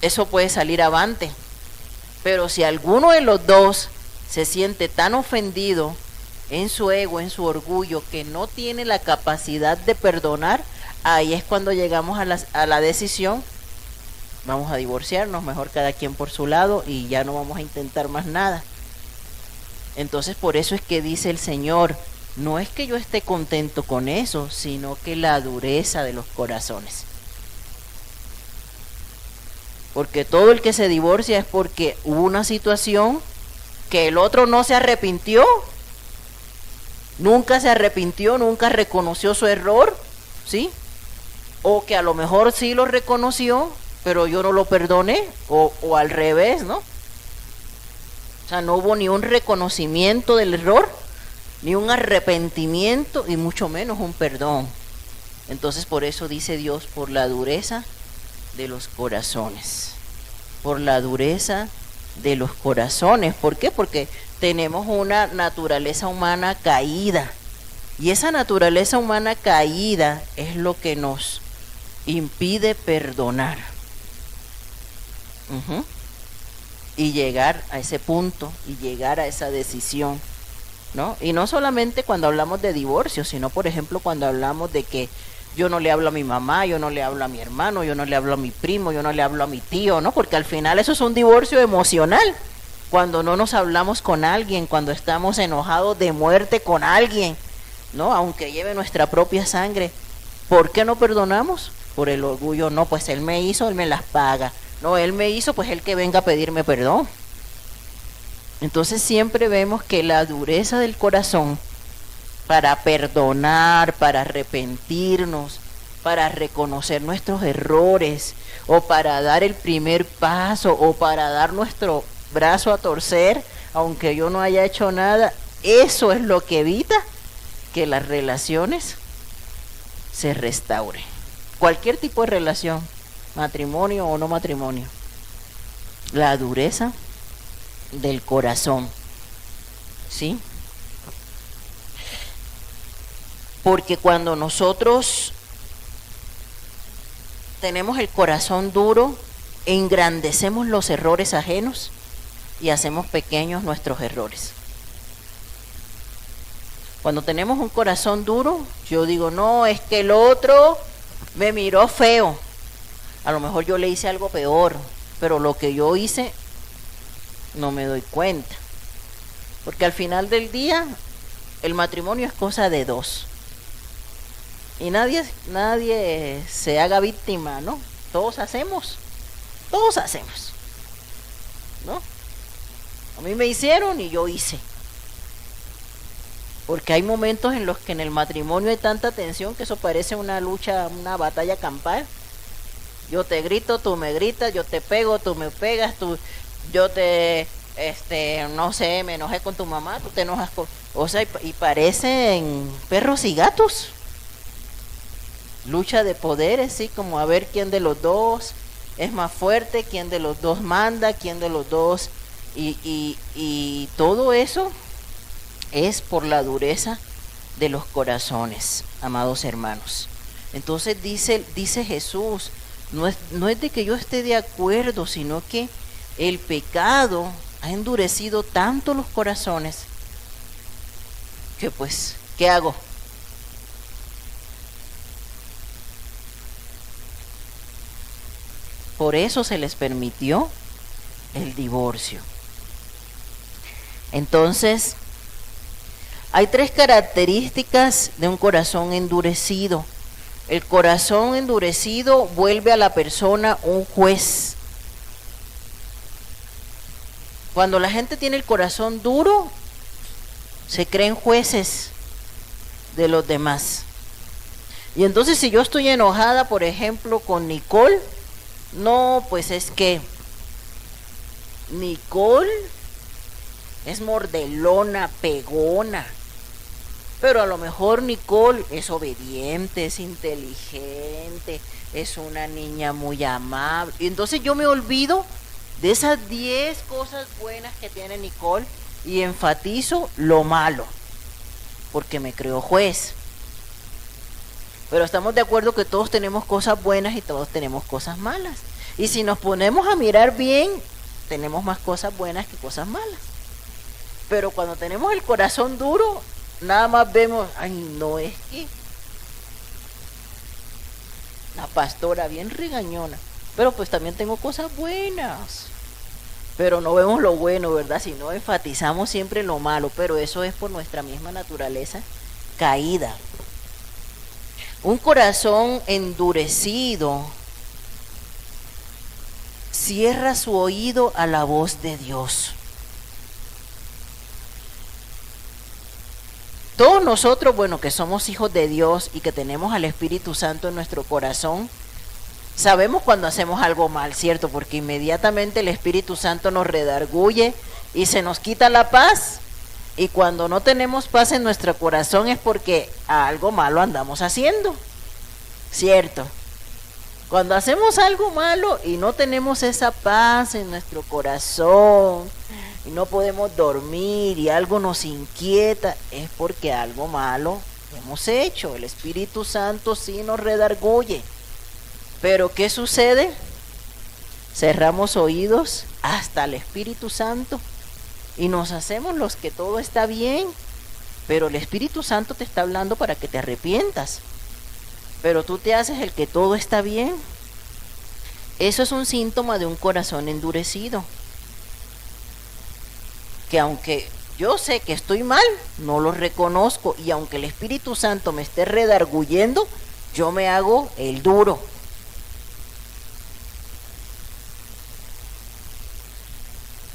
eso puede salir avante. Pero si alguno de los dos se siente tan ofendido en su ego, en su orgullo, que no tiene la capacidad de perdonar, ahí es cuando llegamos a la decisión, vamos a divorciarnos, mejor cada quien por su lado y ya no vamos a intentar más nada. Entonces por eso es que dice el Señor, no es que yo esté contento con eso, sino que la dureza de los corazones. Porque todo el que se divorcia es porque hubo una situación que el otro no se arrepintió, nunca se arrepintió, nunca reconoció su error, ¿sí? O que a lo mejor sí lo reconoció, pero yo no lo perdoné, o al revés, ¿no? O sea, no hubo ni un reconocimiento del error, ni un arrepentimiento, y mucho menos un perdón. Entonces por eso dice Dios, por la dureza de los corazones. Por la dureza de los corazones. ¿Por qué? Porque tenemos una naturaleza humana caída. Y esa naturaleza humana caída es lo que nos impide perdonar. Y llegar a ese punto, y llegar a esa decisión, ¿no? Y no solamente cuando hablamos de divorcio, sino por ejemplo cuando hablamos de que Yo no le hablo a mi mamá, yo no le hablo a mi hermano, yo no le hablo a mi primo, yo no le hablo a mi tío, ¿no? Porque al final eso es un divorcio emocional. Cuando no nos hablamos con alguien, cuando estamos enojados de muerte con alguien, ¿no? Aunque lleve nuestra propia sangre. ¿Por qué no perdonamos? Por el orgullo. No, pues él me hizo, él me las paga. No, él me hizo, pues él que venga a pedirme perdón. Entonces siempre vemos que la dureza del corazón para perdonar, para arrepentirnos, para reconocer nuestros errores, o para dar el primer paso, o para dar nuestro brazo a torcer, aunque yo no haya hecho nada, eso es lo que evita que las relaciones se restauren. Cualquier tipo de relación, matrimonio o no matrimonio. La dureza del corazón, ¿sí? Porque cuando nosotros tenemos el corazón duro, engrandecemos los errores ajenos y hacemos pequeños nuestros errores. Cuando tenemos un corazón duro, yo digo, no, es que el otro me miró feo. A lo mejor yo le hice algo peor, pero lo que yo hice no me doy cuenta. Porque al final del día, el matrimonio es cosa de dos. Y nadie se haga víctima, ¿no? Todos hacemos, ¿no? A mí me hicieron y yo hice. Porque hay momentos en los que en el matrimonio hay tanta tensión que eso parece una lucha, una batalla campal. Yo te grito, tú me gritas, yo te pego, tú me pegas, yo te, no sé, me enojé con tu mamá, tú te enojas con... O sea, y parecen perros y gatos. Lucha de poderes, sí, como a ver quién de los dos es más fuerte, quién de los dos manda, quién de los dos... Y todo eso es por la dureza de los corazones, amados hermanos. Entonces dice Jesús, no es de que yo esté de acuerdo, sino que el pecado ha endurecido tanto los corazones que pues, ¿qué hago? Por eso se les permitió el divorcio. Entonces, hay 3 características de un corazón endurecido. El corazón endurecido vuelve a la persona un juez. Cuando la gente tiene el corazón duro, se creen jueces de los demás. Y entonces si yo estoy enojada, por ejemplo, con Nicole, no, pues es que Nicole es mordelona, pegona. Pero a lo mejor Nicole es obediente, es inteligente, es una niña muy amable. Y entonces yo me olvido de esas 10 cosas buenas que tiene Nicole y enfatizo lo malo, porque me creo juez. Pero estamos de acuerdo que todos tenemos cosas buenas y todos tenemos cosas malas. Y si nos ponemos a mirar bien, tenemos más cosas buenas que cosas malas. Pero cuando tenemos el corazón duro, nada más vemos, ay, no, es que la pastora bien regañona, pero pues también tengo cosas buenas. Pero no vemos lo bueno, ¿verdad? Sino enfatizamos siempre lo malo, pero eso es por nuestra misma naturaleza caída. Un corazón endurecido cierra su oído a la voz de Dios. Todos nosotros, bueno, que somos hijos de Dios y que tenemos al Espíritu Santo en nuestro corazón, sabemos cuando hacemos algo mal, ¿cierto? Porque inmediatamente el Espíritu Santo nos redarguye y se nos quita la paz. Y cuando no tenemos paz en nuestro corazón es porque algo malo andamos haciendo, ¿cierto? Cuando hacemos algo malo y no tenemos esa paz en nuestro corazón y no podemos dormir y algo nos inquieta, es porque algo malo hemos hecho. El Espíritu Santo sí nos redarguye. Pero ¿qué sucede? Cerramos oídos hasta el Espíritu Santo y nos hacemos los que todo está bien, pero el Espíritu Santo te está hablando para que te arrepientas. pero tú te haces el que todo está bien. Eso es un síntoma de un corazón endurecido. Que aunque yo sé que estoy mal, no lo reconozco, y aunque el Espíritu Santo me esté redarguyendo, yo me hago el duro.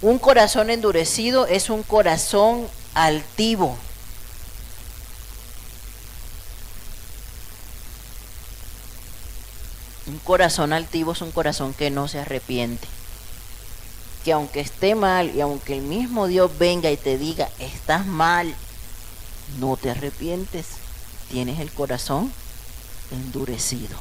Un corazón endurecido es un corazón altivo. Un corazón altivo es un corazón que no se arrepiente. Que aunque esté mal y aunque el mismo Dios venga y te diga, estás mal, no te arrepientes. Tienes el corazón endurecido.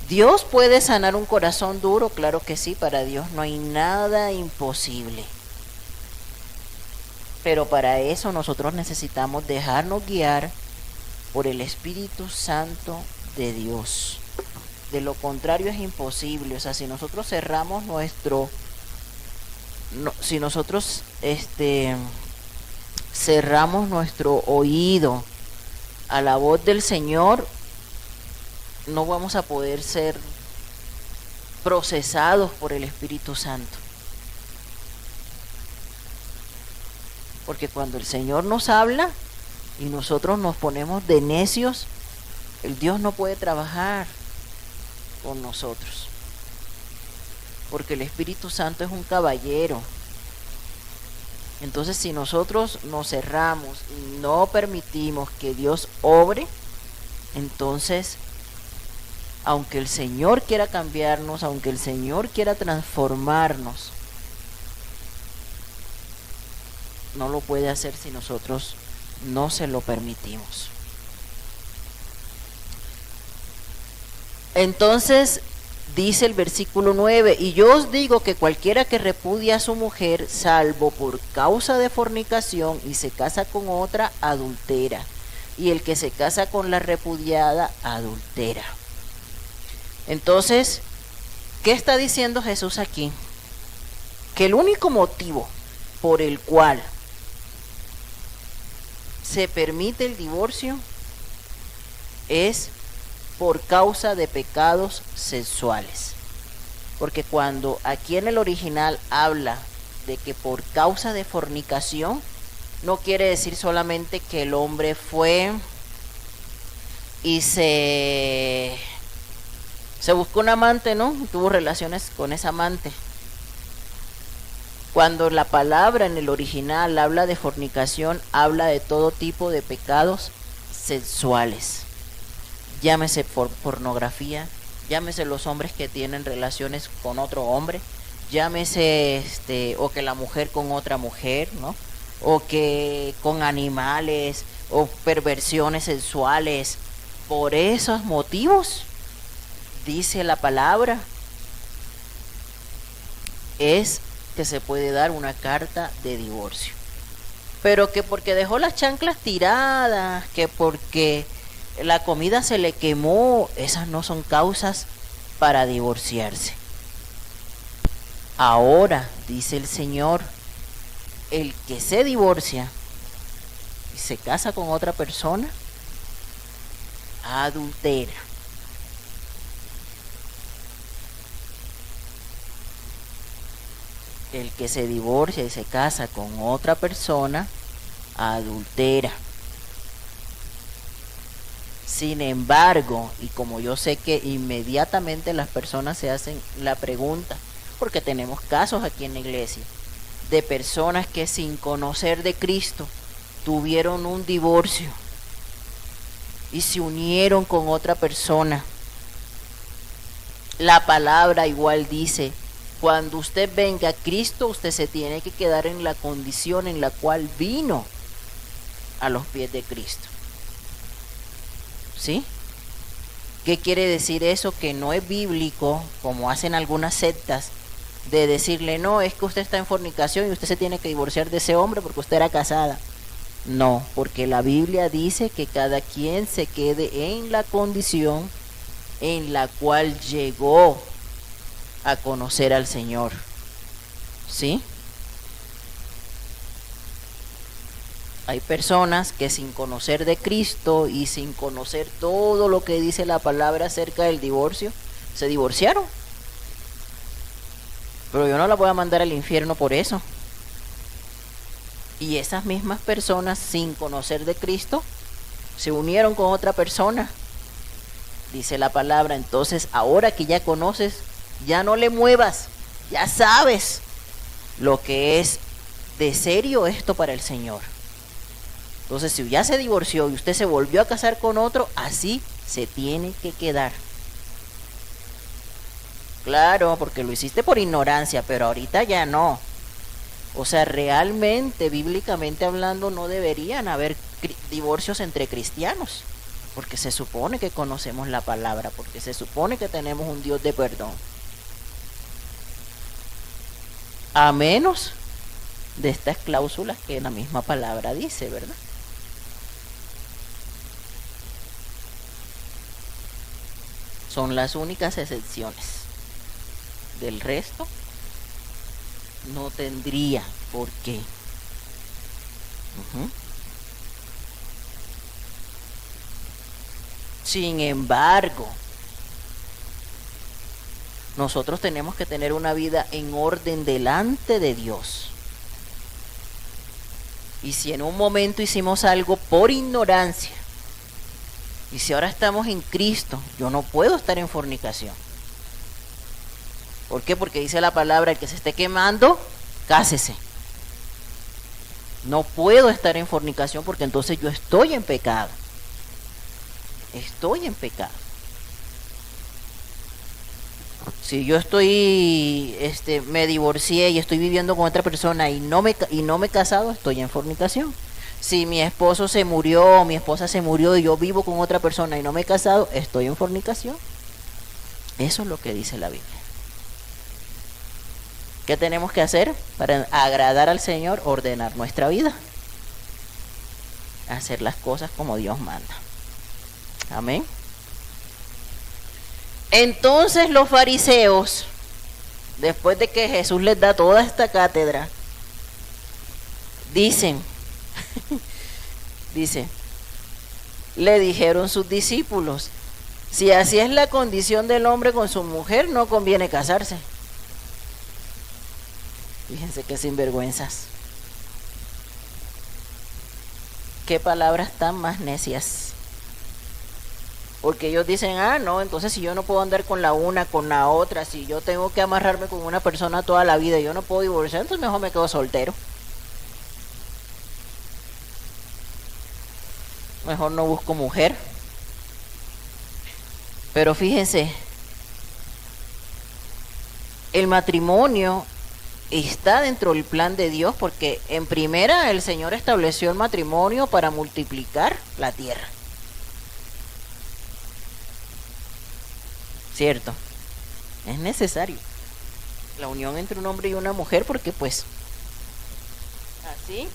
¿Dios puede sanar un corazón duro? Claro que sí, para Dios no hay nada imposible. Pero para eso nosotros necesitamos dejarnos guiar por el Espíritu Santo de Dios. De lo contrario es imposible. O sea, si nosotros cerramos si nosotros cerramos nuestro oído a la voz del Señor, no vamos a poder ser procesados por el Espíritu Santo. Porque cuando el Señor nos habla y nosotros nos ponemos de necios, el Dios no puede trabajar con nosotros. Porque el Espíritu Santo es un caballero. Entonces, si nosotros nos cerramos y no permitimos que Dios obre, entonces, aunque el Señor quiera cambiarnos, aunque el Señor quiera transformarnos, no lo puede hacer si nosotros no se lo permitimos. Entonces dice el versículo 9: y yo os digo que cualquiera que repudia a su mujer, salvo por causa de fornicación, y se casa con otra, adultera, y el que se casa con la repudiada, adultera. Entonces, ¿qué está diciendo Jesús aquí? Que el único motivo por el cual se permite el divorcio es por causa de pecados sexuales. Porque cuando aquí en el original habla de que por causa de fornicación, no quiere decir solamente que el hombre fue y se buscó un amante, ¿no? Tuvo relaciones con esa amante. Cuando la palabra en el original habla de fornicación, habla de todo tipo de pecados sexuales. Llámese por pornografía, llámese los hombres que tienen relaciones con otro hombre, llámese o que la mujer con otra mujer, ¿no? O que con animales, o perversiones sexuales. Por esos motivos, dice la palabra, es que se puede dar una carta de divorcio. Pero que porque dejó las chanclas tiradas, que porque la comida se le quemó, esas no son causas para divorciarse. Ahora, dice el Señor, el que se divorcia y se casa con otra persona, adultera. El que se divorcia y se casa con otra persona, adultera. Sin embargo, y como yo sé que inmediatamente las personas se hacen la pregunta, porque tenemos casos aquí en la iglesia, de personas que sin conocer de Cristo tuvieron un divorcio y se unieron con otra persona. La palabra igual dice: cuando usted venga a Cristo, usted se tiene que quedar en la condición en la cual vino, a los pies de Cristo. ¿Sí? ¿Qué quiere decir eso? Que no es bíblico, como hacen algunas sectas, de decirle, no, es que usted está en fornicación y usted se tiene que divorciar de ese hombre porque usted era casada. No, porque la Biblia dice que cada quien se quede en la condición en la cual llegó a conocer al Señor. ¿Sí? Hay personas que sin conocer de Cristo y sin conocer todo lo que dice la palabra acerca del divorcio, se divorciaron. Pero yo no la voy a mandar al infierno por eso. Y esas mismas personas sin conocer de Cristo se unieron con otra persona. Dice la palabra, entonces ahora que ya conoces, ya no le muevas, ya sabes lo que es de serio esto para el Señor. Entonces si ya se divorció y usted se volvió a casar con otro, así se tiene que quedar. Claro, porque lo hiciste por ignorancia, pero ahorita ya no. O sea, realmente, bíblicamente hablando, no deberían haber divorcios entre cristianos, porque se supone que conocemos la palabra, porque se supone que tenemos un Dios de perdón. A menos de estas cláusulas que la misma palabra dice, ¿verdad? Son las únicas excepciones. Del resto, no tendría por qué. Sin embargo, nosotros tenemos que tener una vida en orden delante de Dios. Y si en un momento hicimos algo por ignorancia, y si ahora estamos en Cristo, yo no puedo estar en fornicación. ¿Por qué? Porque dice la palabra, el que se esté quemando, cásese. No puedo estar en fornicación porque entonces yo estoy en pecado. Estoy en pecado. Si yo estoy, me divorcié y estoy viviendo con otra persona y no me he casado, estoy en fornicación. Si mi esposo se murió, mi esposa se murió y yo vivo con otra persona y no me he casado, estoy en fornicación. Eso es lo que dice la Biblia. ¿Qué tenemos que hacer para agradar al Señor? Ordenar nuestra vida. Hacer las cosas como Dios manda. Amén. Entonces los fariseos, después de que Jesús les da toda esta cátedra, dicen, le dijeron sus discípulos, si así es la condición del hombre con su mujer, no conviene casarse. Fíjense qué sinvergüenzas. Qué palabras tan más necias. Porque ellos dicen, no, entonces si yo no puedo andar con la una, con la otra, si yo tengo que amarrarme con una persona toda la vida y yo no puedo divorciar, entonces mejor me quedo soltero. Mejor no busco mujer. Pero fíjense, el matrimonio está dentro del plan de Dios porque en primera el Señor estableció el matrimonio para multiplicar la tierra. ¿Cierto? Es necesario la unión entre un hombre y una mujer porque pues así,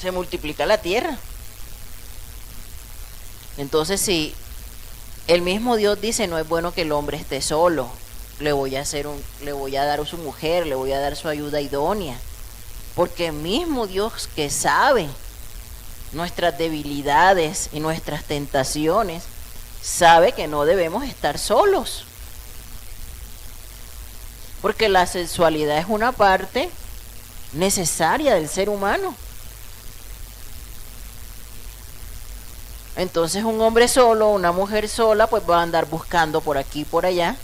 se multiplica la tierra. Entonces si el mismo Dios dice no es bueno que el hombre esté solo, le voy a dar a su mujer, le voy a dar su ayuda idónea, porque el mismo Dios que sabe nuestras debilidades y nuestras tentaciones, sabe que no debemos estar solos, porque la sexualidad es una parte necesaria del ser humano. Entonces un hombre solo, una mujer sola, pues va a andar buscando por aquí y por allá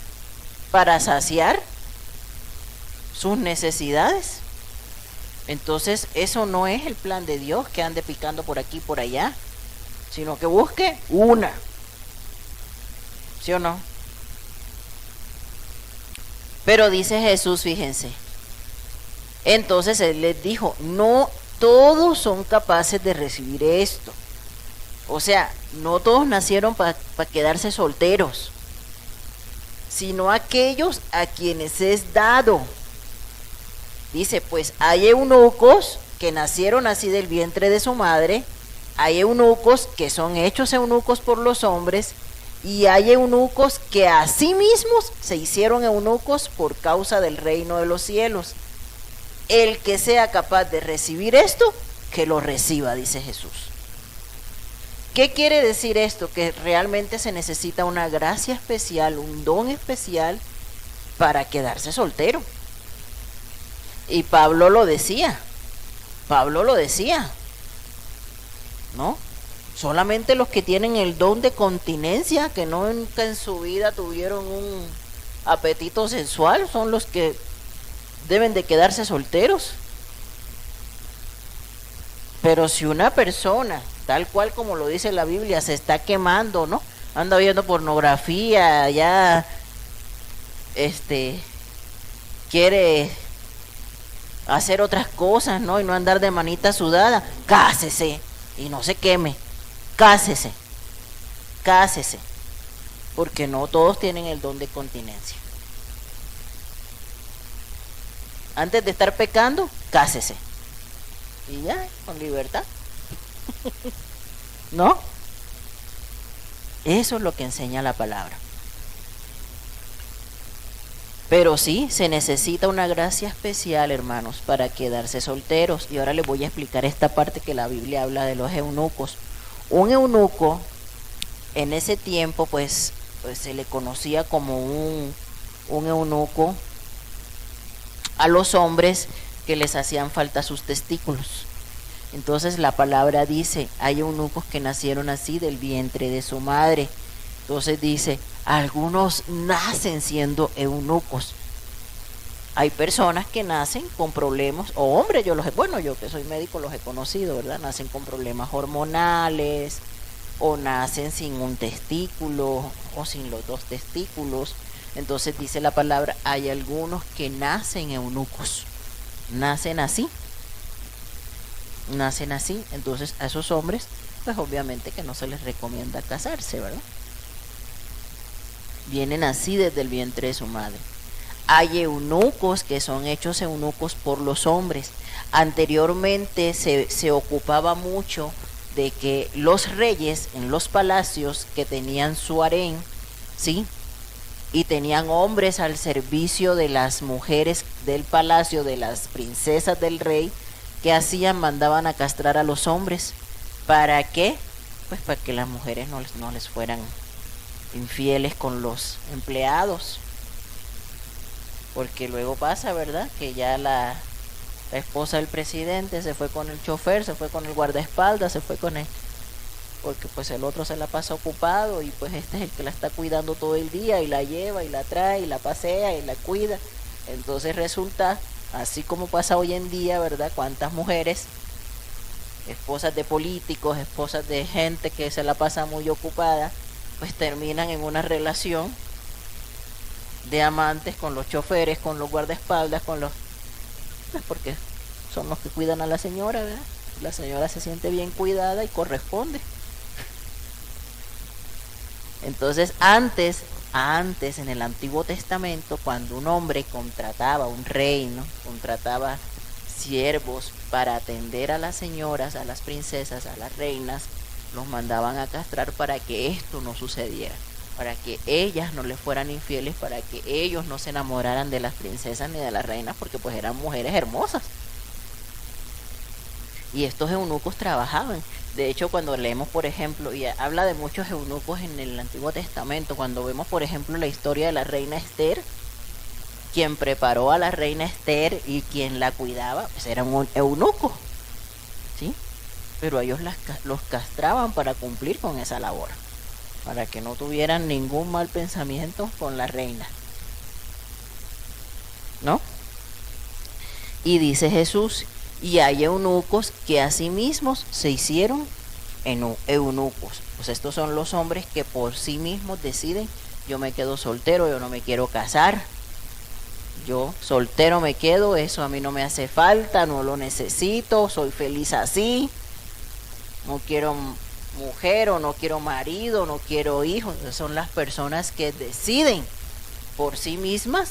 para saciar sus necesidades. Entonces eso no es el plan de Dios, que ande picando por aquí y por allá, sino que busque una. ¿Sí o no? Pero dice Jesús, fíjense, entonces Él les dijo, no todos son capaces de recibir esto. O sea, no todos nacieron para quedarse solteros, sino aquellos a quienes es dado. Dice, pues hay eunucos que nacieron así del vientre de su madre, hay eunucos que son hechos eunucos por los hombres, y hay eunucos que a sí mismos se hicieron eunucos por causa del reino de los cielos. El que sea capaz de recibir esto, que lo reciba, dice Jesús. ¿Qué quiere decir esto? Que realmente se necesita una gracia especial, un don especial para quedarse soltero. Y Pablo lo decía, ¿no? Solamente los que tienen el don de continencia, que nunca en su vida tuvieron un apetito sensual, son los que deben de quedarse solteros. Pero si una persona, tal cual como lo dice la Biblia, se está quemando, ¿no? Anda viendo pornografía, ya quiere hacer otras cosas, ¿no? Y no andar de manita sudada, cásese y no se queme. Cásese, porque no todos tienen el don de continencia. Antes de estar pecando, cásese. Y ya, con libertad. ¿No? Eso es lo que enseña la palabra. Pero sí, se necesita una gracia especial, hermanos, para quedarse solteros. Y ahora les voy a explicar esta parte que la Biblia habla de los eunucos. Un eunuco, en ese tiempo, pues se le conocía como un eunuco a los hombres que les hacían falta sus testículos. Entonces la palabra dice, hay eunucos que nacieron así del vientre de su madre. Entonces dice, algunos nacen siendo eunucos. Hay personas que nacen con problemas, o hombres, yo que soy médico los he conocido, ¿verdad? Nacen con problemas hormonales, o nacen sin un testículo, o sin los dos testículos. Entonces dice la palabra, hay algunos que nacen eunucos, nacen así. Entonces a esos hombres, pues obviamente que no se les recomienda casarse, ¿verdad? Vienen así desde el vientre de su madre. Hay eunucos que son hechos eunucos por los hombres. Anteriormente se ocupaba mucho de que los reyes en los palacios que tenían su harén, ¿sí? Y tenían hombres al servicio de las mujeres del palacio, de las princesas del rey, ¿qué hacían? Mandaban a castrar a los hombres. ¿Para qué? Pues para que las mujeres no les fueran infieles con los empleados. Porque luego pasa, ¿verdad? Que ya la esposa del presidente se fue con el chofer, se fue con el guardaespaldas, se fue con él. Porque pues el otro se la pasa ocupado y pues este es el que la está cuidando todo el día y la lleva y la trae y la pasea y la cuida. Entonces resulta, así como pasa hoy en día, ¿verdad? Cuántas mujeres, esposas de políticos, esposas de gente que se la pasa muy ocupada, pues terminan en una relación de amantes con los choferes, con los guardaespaldas, con los... pues porque son los que cuidan a la señora, ¿verdad? La señora se siente bien cuidada y corresponde. Entonces antes en el Antiguo Testamento, cuando un hombre contrataba, un rey, ¿no? Contrataba siervos para atender a las señoras, a las princesas, a las reinas, los mandaban a castrar para que esto no sucediera, para que ellas no les fueran infieles, para que ellos no se enamoraran de las princesas ni de las reinas, porque pues eran mujeres hermosas. Y estos eunucos trabajaban. De hecho, cuando leemos, por ejemplo, y habla de muchos eunucos en el Antiguo Testamento, cuando vemos, por ejemplo, la historia de la reina Esther, quien preparó a la reina Esther y quien la cuidaba, pues era un eunuco, ¿sí? Pero ellos los castraban para cumplir con esa labor, para que no tuvieran ningún mal pensamiento con la reina, ¿no? Y dice Jesús, y hay eunucos que a sí mismos se hicieron eunucos. Pues estos son los hombres que por sí mismos deciden, yo me quedo soltero, yo no me quiero casar, yo soltero me quedo, eso a mí no me hace falta, no lo necesito, soy feliz así, no quiero mujer o no quiero marido, no quiero hijos. Esas son las personas que deciden por sí mismas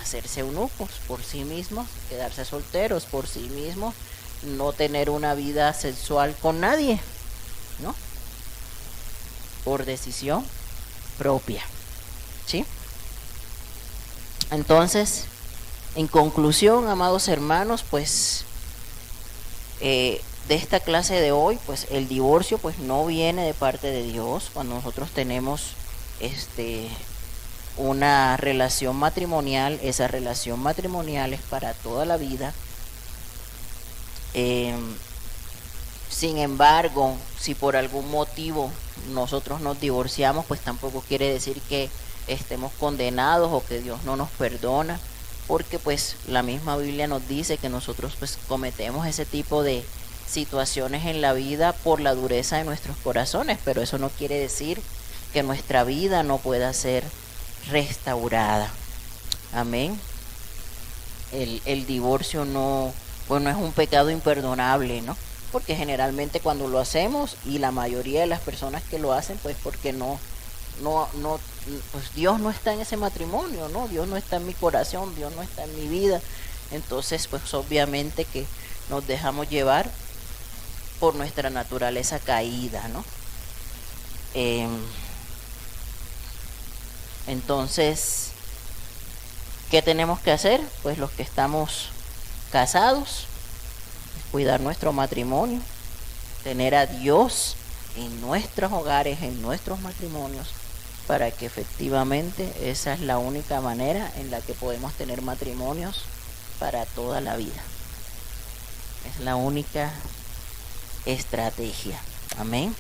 hacerse eunucos, por sí mismos quedarse solteros, por sí mismos no tener una vida sexual con nadie, ¿no? Por decisión propia, ¿sí? Entonces, en conclusión, amados hermanos, pues de esta clase de hoy, pues el divorcio pues no viene de parte de Dios. Cuando nosotros tenemos una relación matrimonial, esa relación matrimonial es para toda la vida. Sin embargo, si por algún motivo nosotros nos divorciamos, pues tampoco quiere decir que estemos condenados o que Dios no nos perdona, porque pues la misma Biblia nos dice que nosotros pues cometemos ese tipo de situaciones en la vida por la dureza de nuestros corazones, pero eso no quiere decir que nuestra vida no pueda ser restaurada. Amén. El divorcio no, pues no es un pecado imperdonable, ¿no? Porque generalmente cuando lo hacemos, y la mayoría de las personas que lo hacen, pues porque no, pues Dios no está en ese matrimonio, ¿no? Dios no está en mi corazón, Dios no está en mi vida. Entonces, pues obviamente que nos dejamos llevar por nuestra naturaleza caída, ¿no? Entonces, ¿qué tenemos que hacer? Pues los que estamos casados, cuidar nuestro matrimonio, tener a Dios en nuestros hogares, en nuestros matrimonios, para que efectivamente esa es la única manera en la que podemos tener matrimonios para toda la vida. Es la única estrategia. Amén.